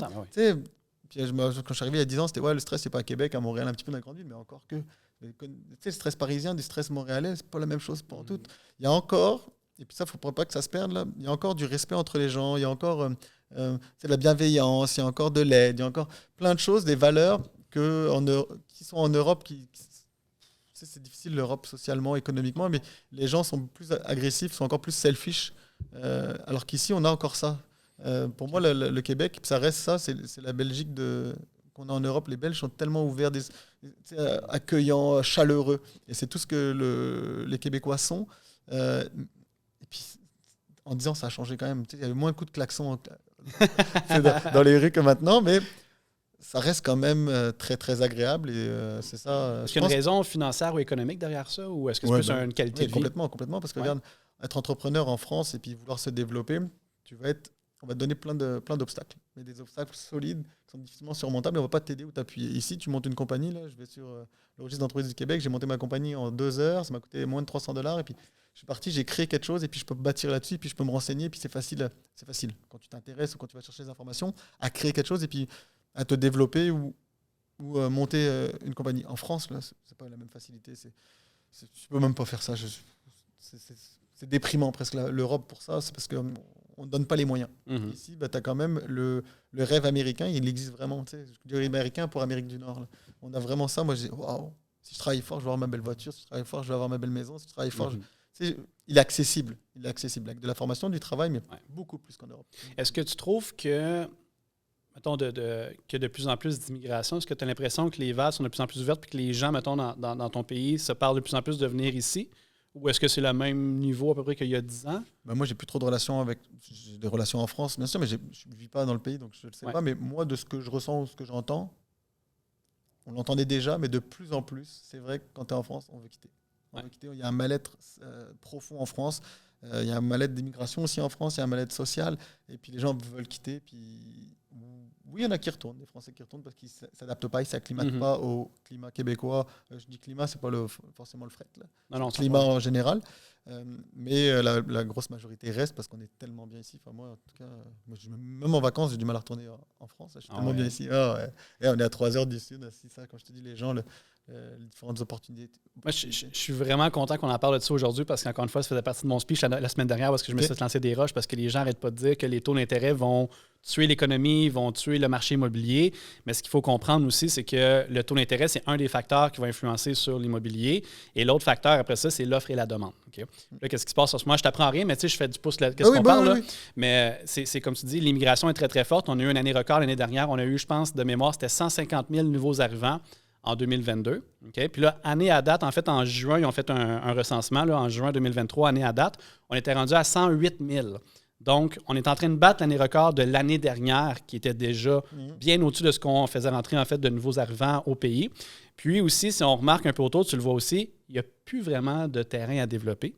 Puis, quand je suis arrivé il y a 10 ans, c'était le stress, c'est pas à Québec, à Montréal, un petit peu dans la grande ville, mais encore que... le stress parisien, du stress montréalais, c'est pas la même chose pour toutes. Il y a encore... Et puis ça, il ne faut pas que ça se perde. Là. Il y a encore du respect entre les gens, il y a encore de la bienveillance, il y a encore de l'aide, il y a encore plein de choses, des valeurs qui sont en Europe. C'est difficile l'Europe socialement, économiquement, mais les gens sont plus agressifs, sont encore plus selfish. Alors qu'ici, on a encore ça. Pour moi, le Québec, ça reste ça, c'est la Belgique qu'on a en Europe. Les Belges sont tellement ouverts, accueillants, chaleureux. Et c'est tout ce que les Québécois sont. Et puis, en 10 ans, ça a changé quand même. Il y avait moins de coups de klaxon dans les rues que maintenant, mais ça reste quand même très, très agréable. Et c'est ça. Est-ce qu'il y a une raison financière ou économique derrière ça, ou est-ce que c'est plus une qualité de vie? Complètement. Parce que regarde, être entrepreneur en France et puis vouloir se développer, on va te donner plein d'obstacles. Mais des obstacles solides qui sont difficilement surmontables et on ne va pas t'aider ou t'appuyer. Ici, tu montes une compagnie, là, je vais sur le registre d'entreprise du Québec, j'ai monté ma compagnie en 2 heures, ça m'a coûté moins de 300 $, et puis je suis parti, j'ai créé quelque chose, et puis je peux bâtir là-dessus, et puis je peux me renseigner, et puis c'est facile quand tu t'intéresses ou quand tu vas chercher des informations, à créer quelque chose, et puis à te développer ou monter une compagnie. En France, là, c'est pas la même facilité. Tu peux même pas faire ça. C'est déprimant presque l'Europe pour ça, c'est parce qu'on ne donne pas les moyens. Ici, tu as quand même le rêve américain, il existe vraiment. Je dirais américain pour Amérique du Nord. Là. On a vraiment ça. Moi, je dis, waouh, si je travaille fort, je vais avoir ma belle voiture. Si je travaille fort, je vais avoir ma belle maison. Si je travaille fort, il est accessible. Avec de la formation, du travail, mais beaucoup plus qu'en Europe. Est-ce que tu trouves que, mettons, que de plus en plus d'immigration, est-ce que tu as l'impression que les vannes sont de plus en plus ouvertes et que les gens, mettons, dans ton pays se parlent de plus en plus de venir ici? Ou est-ce que c'est le même niveau à peu près qu'il y a 10 ans? Moi, j'ai plus trop de relations j'ai des relations en France, bien sûr, mais je ne vis pas dans le pays, donc je ne sais pas. Mais moi, de ce que je ressens ou ce que j'entends, on l'entendait déjà, mais de plus en plus, c'est vrai que quand tu es en France, on veut quitter. Il y a un mal-être profond en France. Il y a un mal-être d'immigration aussi en France. Il y a un mal-être social. Et puis les gens veulent quitter. Puis oui, il y en a qui retournent, des Français qui retournent parce qu'ils ne s'adaptent pas, ils ne s'acclimatent pas au climat québécois. Je dis climat, ce n'est pas forcément le fret. Là. Non, climat en général. Mais la grosse majorité reste parce qu'on est tellement bien ici. Enfin, moi, en tout cas, même en vacances, j'ai du mal à retourner en France. Je suis tellement bien ici. Et on est à 3 heures du sud. Ça, quand je te dis, les gens, les différentes opportunités. Moi, je suis vraiment content qu'on en parle de ça aujourd'hui parce qu'encore une fois, ça faisait partie de mon speech la semaine dernière parce que je me suis lancé des roches parce que les gens n'arrêtent pas de dire que les taux d'intérêt vont tuer l'économie, vont tuer le marché immobilier. Mais ce qu'il faut comprendre aussi, c'est que le taux d'intérêt, c'est un des facteurs qui va influencer sur l'immobilier. Et l'autre facteur, après ça, c'est l'offre et la demande. Okay? Là, qu'est-ce qui se passe en ce moment? Je t'apprends rien, mais tu sais, je fais du pouce qu'est-ce qu'on parle là. Mais c'est comme tu dis, l'immigration est très, très forte. On a eu une année record l'année dernière. On a eu, je pense, de mémoire, c'était 150 000 nouveaux arrivants en 2022. Okay? Puis là, année à date, en fait, en juin, ils ont fait un recensement. Là, en juin 2023, année à date, on était rendu à 108 000. Donc, on est en train de battre l'année record de l'année dernière, qui était déjà bien au-dessus de ce qu'on faisait rentrer, en fait, de nouveaux arrivants au pays. Puis aussi, si on remarque un peu autour, tu le vois aussi, il n'y a plus vraiment de terrain à développer.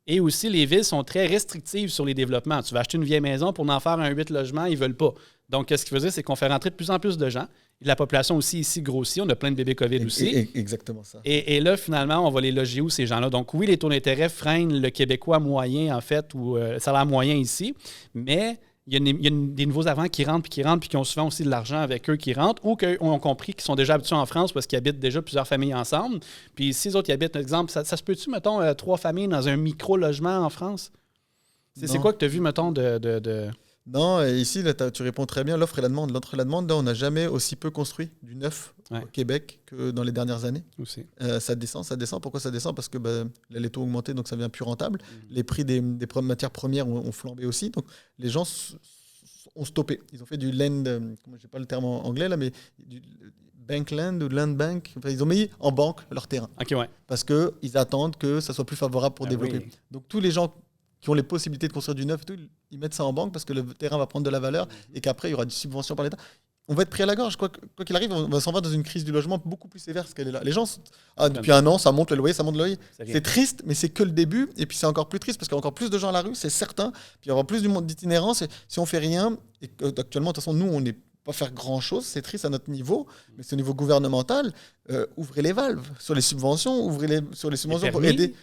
Et aussi, les villes sont très restrictives sur les développements. Tu vas acheter une vieille maison pour en faire un 8 logements, ils ne veulent pas. Donc, ce qu'il faisait, c'est qu'on fait rentrer de plus en plus de gens. La population aussi ici grossit. On a plein de bébés COVID aussi. Exactement ça. Et là, finalement, on va les loger où, ces gens-là? Donc, oui, les taux d'intérêt freinent le Québécois moyen, en fait, ou le salaire moyen ici, mais il y a des nouveaux arrivants qui rentrent, puis qui ont souvent aussi de l'argent avec eux qui rentrent, ou qui ont compris qu'ils sont déjà habitués en France parce qu'ils habitent déjà plusieurs familles ensemble. Puis si les autres, ils habitent, par exemple, ça se peut-tu, mettons, 3 familles dans un micro-logement en France? C'est quoi que tu as vu, mettons, de... Non, et ici, là, tu réponds très bien, l'offre et la demande. L'offre et la demande, là, on n'a jamais aussi peu construit du neuf au Québec que dans les dernières années. Aussi. Ça descend. Pourquoi ça descend? Parce que les taux ont augmenté, donc ça devient plus rentable. Les prix des matières premières ont flambé aussi. Donc les gens ont stoppé. Ils ont fait du land, je n'ai pas le terme en anglais, là, mais du bank land ou land bank. Enfin, ils ont mis en banque leur terrain. OK, ouais. Parce qu'ils attendent que ça soit plus favorable pour développer. Oui. Donc tous les gens qui ont les possibilités de construire du neuf, et tout, ils mettent ça en banque parce que le terrain va prendre de la valeur et qu'après, il y aura des subventions par l'État. On va être pris à la gorge. Quoi qu'il arrive, on va s'en va dans une crise du logement beaucoup plus sévère qu'elle est là. Les gens, depuis un an, ça monte le loyer, ça monte le loyer. C'est triste, mais c'est que le début. Et puis c'est encore plus triste parce qu'il y a encore plus de gens à la rue, c'est certain. Puis il y aura plus d'itinérance. Si on fait rien, et actuellement, de toute façon, nous, on n'est pas faire grand-chose. C'est triste à notre niveau, mais c'est au niveau gouvernemental. Ouvrez les valves sur les subventions, sur les subventions pour aider.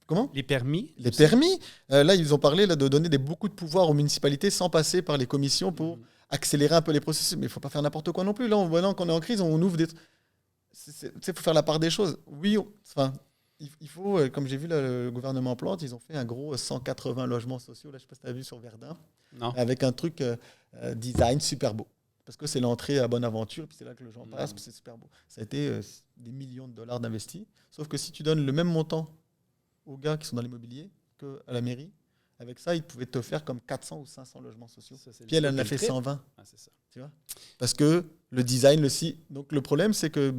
Comment ? Les permis. Les permis. Là, ils ont parlé de donner beaucoup de pouvoir aux municipalités sans passer par les commissions pour accélérer un peu les processus. Mais il ne faut pas faire n'importe quoi non plus. Là, quand on est en crise, on ouvre des... Il faut faire la part des choses. Oui, il faut, comme j'ai vu le gouvernement Plante, ils ont fait un gros 180 logements sociaux. Là, je ne sais pas si tu as vu sur Verdun. Non. Avec un truc design super beau. Parce que c'est l'entrée à Bonaventure, puis c'est là que les gens passent, puis c'est super beau. Ça a été des millions de dollars d'investis. Sauf que si tu donnes le même montant aux gars qui sont dans l'immobilier qu'à la mairie, avec ça, ils pouvaient te faire comme 400 ou 500 logements sociaux. Ça, puis elle en a fait 120. Ah, c'est ça. Tu vois ? Parce que le design, donc le problème, c'est que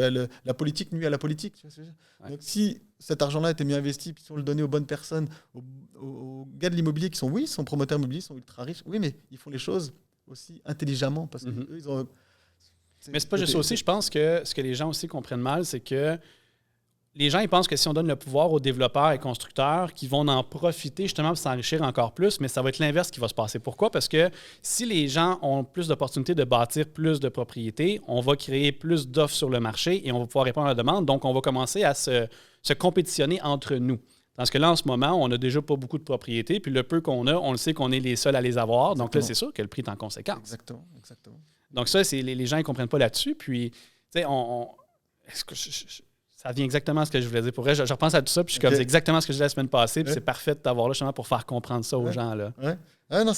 la politique nuit à la politique. Tu vois ce que je veux dire ? Donc si cet argent-là était mieux investi, puis si on le donnait aux bonnes personnes, aux gars de l'immobilier qui sont promoteurs immobiliers, sont ultra riches, oui, mais ils font les choses aussi intelligemment. Parce que eux, ils ont... Mais c'est pas juste ça aussi. Je pense que ce que les gens aussi comprennent mal, c'est que les gens, ils pensent que si on donne le pouvoir aux développeurs et constructeurs, qu'ils vont en profiter justement pour s'enrichir encore plus, mais ça va être l'inverse qui va se passer. Pourquoi? Parce que si les gens ont plus d'opportunités de bâtir plus de propriétés, on va créer plus d'offres sur le marché et on va pouvoir répondre à la demande. Donc, on va commencer à se compétitionner entre nous. Parce que là, en ce moment, on n'a déjà pas beaucoup de propriétés, puis le peu qu'on a, on le sait qu'on est les seuls à les avoir. Exactement. Donc là, c'est sûr que le prix est en conséquence. Exactement. Donc ça, les gens ne comprennent pas là-dessus. Puis, tu sais, est-ce que ça vient exactement à ce que je voulais dire. Pour vrai, je repense à tout ça, puis je suis comme, c'est exactement ce que je disais la semaine passée, puis c'est parfait de t'avoir là justement pour faire comprendre ça aux gens. Là. Ouais. Ah non,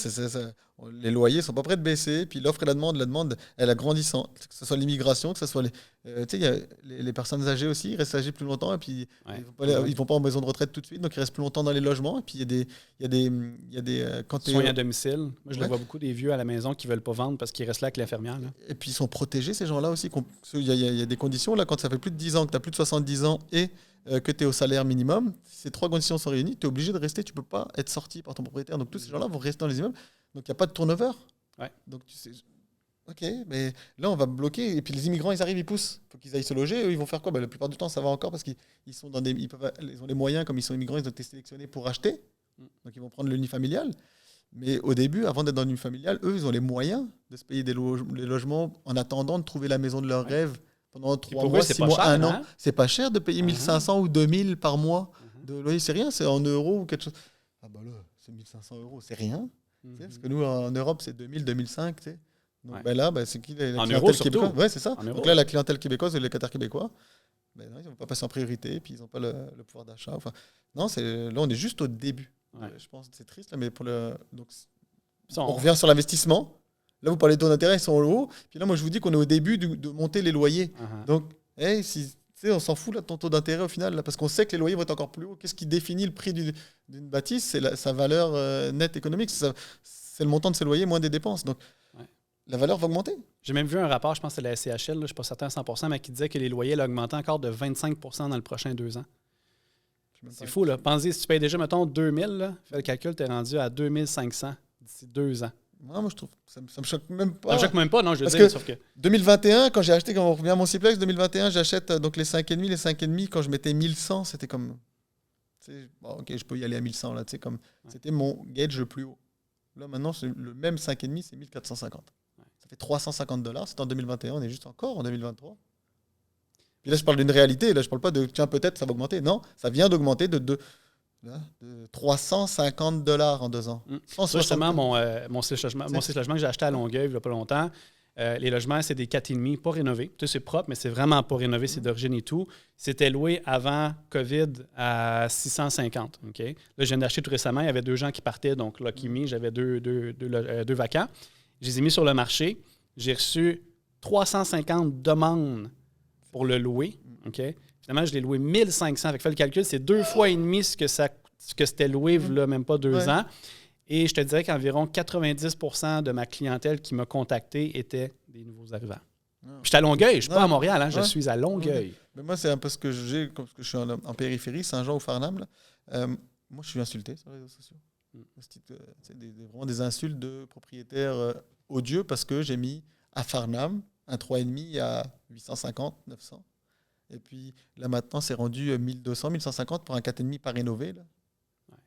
les loyers ne sont pas prêts de baisser, puis l'offre et la demande, elle est grandissante. Que ce soit l'immigration, que ce soit les personnes âgées aussi, ils restent âgées plus longtemps, et puis ils ne vont pas en maison de retraite tout de suite, donc ils restent plus longtemps dans les logements. Et puis il y a des soins à domicile. Moi, je le vois beaucoup, des vieux à la maison qui ne veulent pas vendre parce qu'ils restent là avec l'infirmière. Là. Et puis ils sont protégés, ces gens-là aussi. Il y a des conditions, là, quand ça fait plus de 10 ans, que tu as plus de 70 ans et que tu es au salaire minimum, ces 3 conditions sont réunies, tu es obligé de rester, tu ne peux pas être sorti par ton propriétaire. Donc tous ces gens-là vont rester dans les immeubles. Donc il n'y a pas de turnover. Ouais. Donc tu sais, ok, mais là on va bloquer. Et puis les immigrants, ils arrivent, ils poussent. Il faut qu'ils aillent se loger. Eux, ils vont faire quoi ? La plupart du temps, ça va encore parce qu'ils sont ils ont les moyens, comme ils sont immigrants, ils ont été sélectionnés pour acheter. Donc ils vont prendre l'unifamilial. Mais au début, avant d'être dans l'unifamilial, eux, ils ont les moyens de se payer les logements en attendant de trouver la maison de leur rêve. Pendant 3 mois, 6 mois, 1 an. C'est pas cher de payer 1500 ou 2000 par mois de loyer. C'est rien, c'est en euros ou quelque chose. Ah bah là, c'est 1500 €, c'est rien. Parce que nous, en Europe, c'est 2000, 2005. Tu sais. Donc là, c'est qui la clientèle québécoise ? Ouais, c'est ça. Donc là, la clientèle québécoise et les locataires québécois, non, ils ne vont pas passer en priorité, puis ils n'ont pas le pouvoir d'achat. Enfin, non, là, on est juste au début. Je pense que c'est triste, là, mais donc, on revient sur l'investissement. Là, vous parlez de taux d'intérêt, ils sont haut. Puis là, moi, je vous dis qu'on est au début de monter les loyers. Donc, on s'en fout là, de ton taux d'intérêt au final, là, parce qu'on sait que les loyers vont être encore plus hauts. Qu'est-ce qui définit le prix d'une bâtisse ? C'est sa valeur nette économique. C'est le montant de ses loyers moins des dépenses. Donc, la valeur va augmenter. J'ai même vu un rapport, je pense que c'est la SCHL, là, je ne suis pas certain à 100%, mais qui disait que les loyers allaient augmenter encore de 25% dans le prochain 2 ans. C'est fou, là. Pensez, si tu payes déjà, mettons, 2000, là, fais le calcul, tu es rendu à 2500 d'ici 2 ans. Moi, je trouve ça me choque même pas. Ça me choque même pas, non, je veux Parce dire, que sauf que... 2021, quand j'ai acheté, quand on revient à mon Ciplex, 2021, j'achète donc les 5,5. Les 5,5, quand je mettais 1100, c'était comme... Bon, ok, je peux y aller à 1100, là, comme, c'était mon gauge le plus haut. Là, maintenant, c'est le même 5,5, c'est 1450. Ça fait $350. C'est en 2021, on est juste encore en 2023. Puis là, je parle d'une réalité. Là, je parle pas de tiens, peut-être ça va augmenter. Non, ça vient d'augmenter de $350 en 2 ans. Ça, justement, mon site logement que j'ai acheté à Longueuil il n'y a pas longtemps, les logements, c'est des 4,5, pas rénovés. C'est propre, mais c'est vraiment pas rénové, c'est d'origine et tout. C'était loué avant COVID à 650. Okay? Là, je viens d'acheter tout récemment, il y avait 2 gens qui partaient, donc Lucky Me, j'avais deux vacants. Je les ai mis sur le marché. J'ai reçu 350 demandes pour le louer. Okay? Finalement, je l'ai loué 1500. Fait le calcul, c'est 2 fois et demi ce que c'était loué, là, même pas 2 ans. Et je te dirais qu'environ 90% de ma clientèle qui m'a contacté étaient des nouveaux arrivants. Je suis à Longueuil, je ne suis pas à Montréal, hein, je suis à Longueuil. Mais moi, c'est un peu ce que j'ai, parce que je suis en périphérie, Saint-Jean ou Farnham. Là. Moi, je suis insulté sur les réseaux sociaux. C'est vraiment des insultes de propriétaires odieux parce que j'ai mis à Farnham un 3,5 à 850, 900. Et puis là, maintenant, c'est rendu 1200, 1150 pour un 4,5 pas rénové. Là.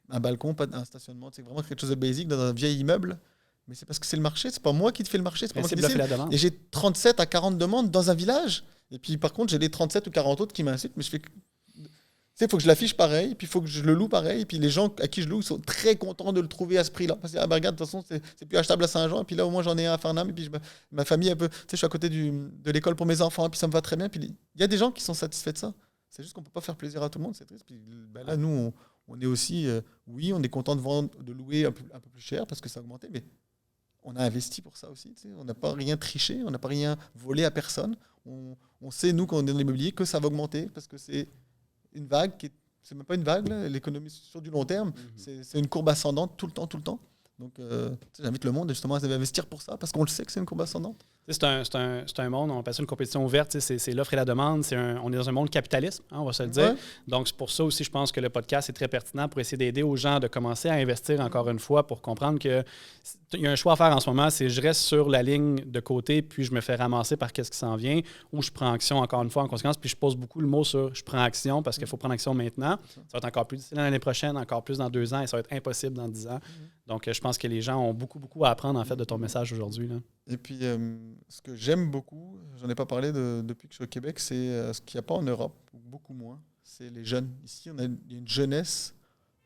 Un balcon, pas un stationnement. C'est vraiment quelque chose de basique dans un vieil immeuble. Mais c'est parce que c'est le marché. C'est pas moi qui te fais le marché. C'est pas moi qui décide. Et j'ai 37 à 40 demandes dans un village. Et puis, par contre, j'ai les 37 ou 40 autres qui m'insultent. Mais je fais... Il faut que je l'affiche pareil, puis il faut que je le loue pareil. Et puis les gens à qui je loue sont très contents de le trouver à ce prix-là. Parce que, regarde, de toute façon, c'est plus achetable à Saint-Jean. Et puis là, au moins, j'en ai un à Farnham. Et puis ma famille, un peu, je suis à côté de l'école pour mes enfants. Et puis ça me va très bien. Puis il y a des gens qui sont satisfaits de ça. C'est juste qu'on ne peut pas faire plaisir à tout le monde. C'est triste. Puis là, nous, on est aussi, oui, on est content de louer un peu plus cher parce que ça a augmenté. Mais on a investi pour ça aussi. On n'a pas rien triché. On n'a pas rien volé à personne. On sait, nous, quand on est dans l'immobilier, que ça va augmenter parce que c'est une vague c'est même pas une vague, là. L'économie sur du long terme, c'est une courbe ascendante tout le temps. Donc, j'invite le monde justement à investir pour ça, parce qu'on le sait que c'est une courbe ascendante. C'est un monde, on appelle ça une compétition ouverte, c'est l'offre et la demande, on est dans un monde capitaliste, hein, on va se le dire. Ouais. Donc, c'est pour ça aussi, je pense que le podcast est très pertinent pour essayer d'aider aux gens de commencer à investir encore une fois pour comprendre qu'il y a un choix à faire en ce moment, c'est je reste sur la ligne de côté, puis je me fais ramasser par qu'est-ce qui s'en vient, ou je prends action encore une fois en conséquence, puis je pose beaucoup le mot sur je prends action parce qu'il faut prendre action maintenant. Ça va être encore plus difficile l'année prochaine, encore plus dans 2 ans, et ça va être impossible dans 10 ans. Donc, je pense que les gens ont beaucoup à apprendre en fait de ton message aujourd'hui, là. Et puis, ce que j'aime beaucoup, j'en ai pas parlé depuis que je suis au Québec, c'est ce qu'il n'y a pas en Europe, beaucoup moins, c'est les jeunes. Ici, il y a une jeunesse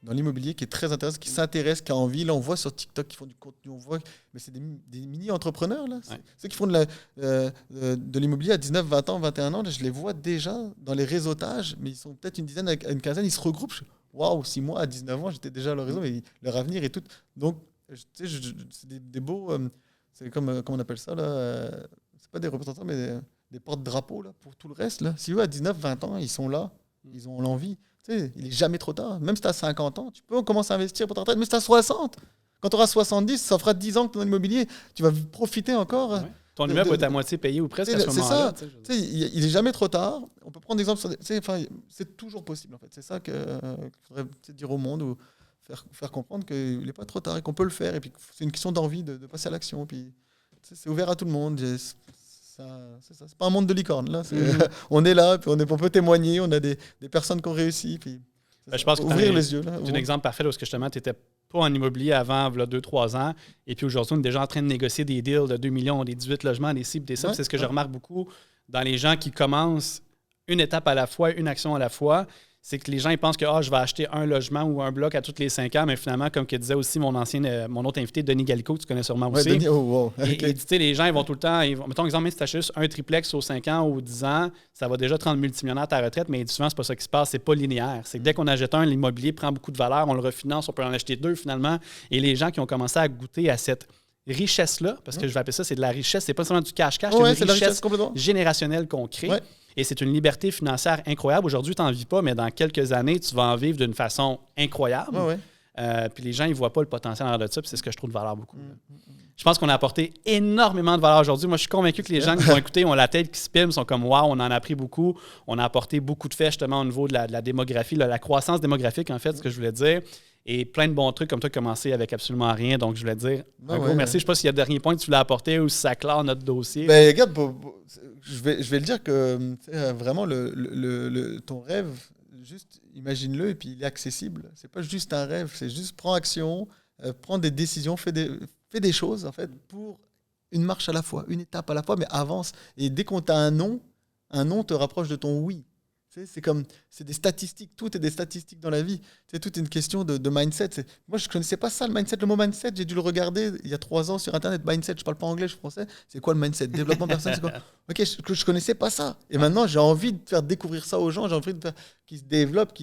dans l'immobilier qui est très intéressante, qui s'intéresse, qui a envie. Là, on voit sur TikTok qu'ils font du contenu, on voit, mais c'est des mini-entrepreneurs, là. Ceux qui font de l'immobilier à 19, 20 ans, 21 ans, là, je les vois déjà dans les réseautages, mais ils sont peut-être une dizaine à une quinzaine, ils se regroupent. Waouh, si moi, à 19 ans, j'étais déjà à leur réseau, mais leur avenir est tout. Donc, c'est des beaux... c'est comme on appelle ça, là. C'est pas des représentants, mais des porte-drapeaux, là, pour tout le reste, là. Si eux, à 19, 20 ans, ils sont là, ils ont l'envie. Tu sais, il n'est jamais trop tard. Même si tu as 50 ans, tu peux commencer à investir pour ta retraite. Mais si tu as 60, quand tu auras 70, ça fera 10 ans que tu es dans l'immobilier. Tu vas profiter encore. Ouais. Ton immeuble est à moitié payé ou presque à ce moment-là. C'est ça. Il n'est jamais trop tard. On peut prendre des exemples. C'est toujours possible, en fait. C'est ça qu'il faudrait dire au monde ou faire comprendre qu'il n'est pas trop tard et qu'on peut le faire. Et puis c'est une question d'envie de passer à l'action. Puis c'est ouvert à tout le monde. C'est ça. C'est pas un monde de licorne. Là. On est là, puis on peut témoigner. On a des personnes qui ont réussi. Puis je pense que ouvrir les yeux. C'est un exemple parfait où justement tu étais pas en immobilier avant 2-3 ans. Et puis aujourd'hui, on est déjà en train de négocier des deals de 2 millions, des 18 logements, des cibles, des ça. C'est ce que je remarque beaucoup dans les gens qui commencent une étape à la fois, une action à la fois. C'est que les gens ils pensent que je vais acheter un logement ou un bloc à tous les 5 ans, mais finalement, comme que disait aussi mon autre invité, Denis Gallico, que tu connais sûrement aussi. Denis, Et les gens, ils vont tout le temps, mettons exemple, si tu achètes juste un triplex aux 5 ans ou 10 ans, ça va déjà te rendre multimillionnaire à ta retraite, mais souvent, c'est pas ça qui se passe, c'est pas linéaire. C'est que dès qu'on achète un, l'immobilier prend beaucoup de valeur, on le refinance, on peut en acheter 2 finalement. Et les gens qui ont commencé à goûter à cette richesse-là, parce que je vais appeler ça, c'est de la richesse, c'est pas seulement du cash-cash, c'est une richesse générationnelle qu'on crée. Ouais. Et c'est une liberté financière incroyable. Aujourd'hui, tu n'en vis pas, mais dans quelques années, tu vas en vivre d'une façon incroyable. Puis les gens, ils ne voient pas le potentiel en arrière de ça, puis c'est ce que je trouve de valeur beaucoup. Je pense qu'on a apporté énormément de valeur aujourd'hui. Moi, je suis convaincu que les gens qui vont écouter ont la tête qui se filme, sont comme « Wow, on en a appris beaucoup. » On a apporté beaucoup de faits justement au niveau de la démographie, la croissance démographique, en fait, ce que je voulais dire. Et plein de bons trucs comme toi, commencer avec absolument rien. Donc, je voulais dire un gros merci. Je ne sais pas s'il y a dernier point que tu voulais apporter ou si ça clore notre dossier. Ben, regarde, je vais le dire que vraiment, ton rêve, juste imagine-le et puis il est accessible. C'est pas juste un rêve, c'est juste prends action, prends des décisions, fais des choses en fait pour une marche à la fois, une étape à la fois, mais avance. Et dès qu'on t'a un non te rapproche de ton oui. C'est des statistiques, tout est des statistiques dans la vie. C'est toute une question de mindset. Moi, je ne connaissais pas ça, le mindset. Le mot mindset, j'ai dû le regarder il y a 3 ans sur Internet. Mindset, je ne parle pas anglais, je suis français. C'est quoi le mindset? Développement personnel, c'est quoi? Ok, je ne connaissais pas ça. Et maintenant, j'ai envie de faire découvrir ça aux gens. J'ai envie de faire qu'ils se développent,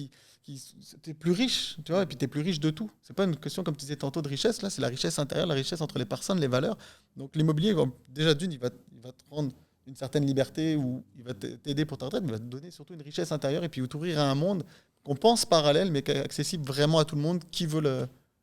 t'es plus riche, tu vois, et puis t'es plus riche de tout. C'est pas une question, comme tu disais tantôt, de richesse. Là, c'est la richesse intérieure, la richesse entre les personnes, les valeurs. Donc, l'immobilier, déjà d'une, il va te rendre une certaine liberté, ou il va t'aider pour ta retraite, mais il va te donner surtout une richesse intérieure et puis t'ouvrir à un monde qu'on pense parallèle, mais qui est accessible vraiment à tout le monde qui veut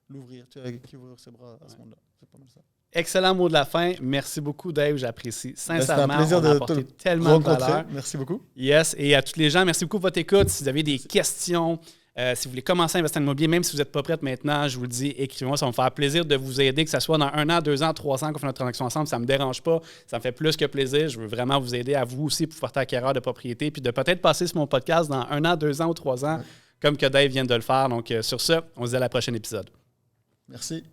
l'ouvrir, tu vois, qui veut ouvrir ses bras à ce monde-là. C'est pas mal ça. Excellent mot de la fin. Merci beaucoup, Dave. J'apprécie sincèrement. C'est un plaisir de apporté tellement de valeur. Merci beaucoup. Yes. Et à tous les gens, merci beaucoup pour votre écoute. Si vous avez des questions, si vous voulez commencer à investir en immobilier, même si vous n'êtes pas prête maintenant, je vous le dis, écrivez-moi. Ça va me faire plaisir de vous aider, que ce soit dans 1 an, 2 ans, 3 ans qu'on fait notre transaction ensemble. Ça ne me dérange pas. Ça me fait plus que plaisir. Je veux vraiment vous aider à vous aussi pour faire acquéreur de propriété, puis de peut-être passer sur mon podcast dans 1 an, 2 ans ou 3 ans, comme que Dave vient de le faire. Donc, sur ce, on se dit à la prochaine épisode. Merci.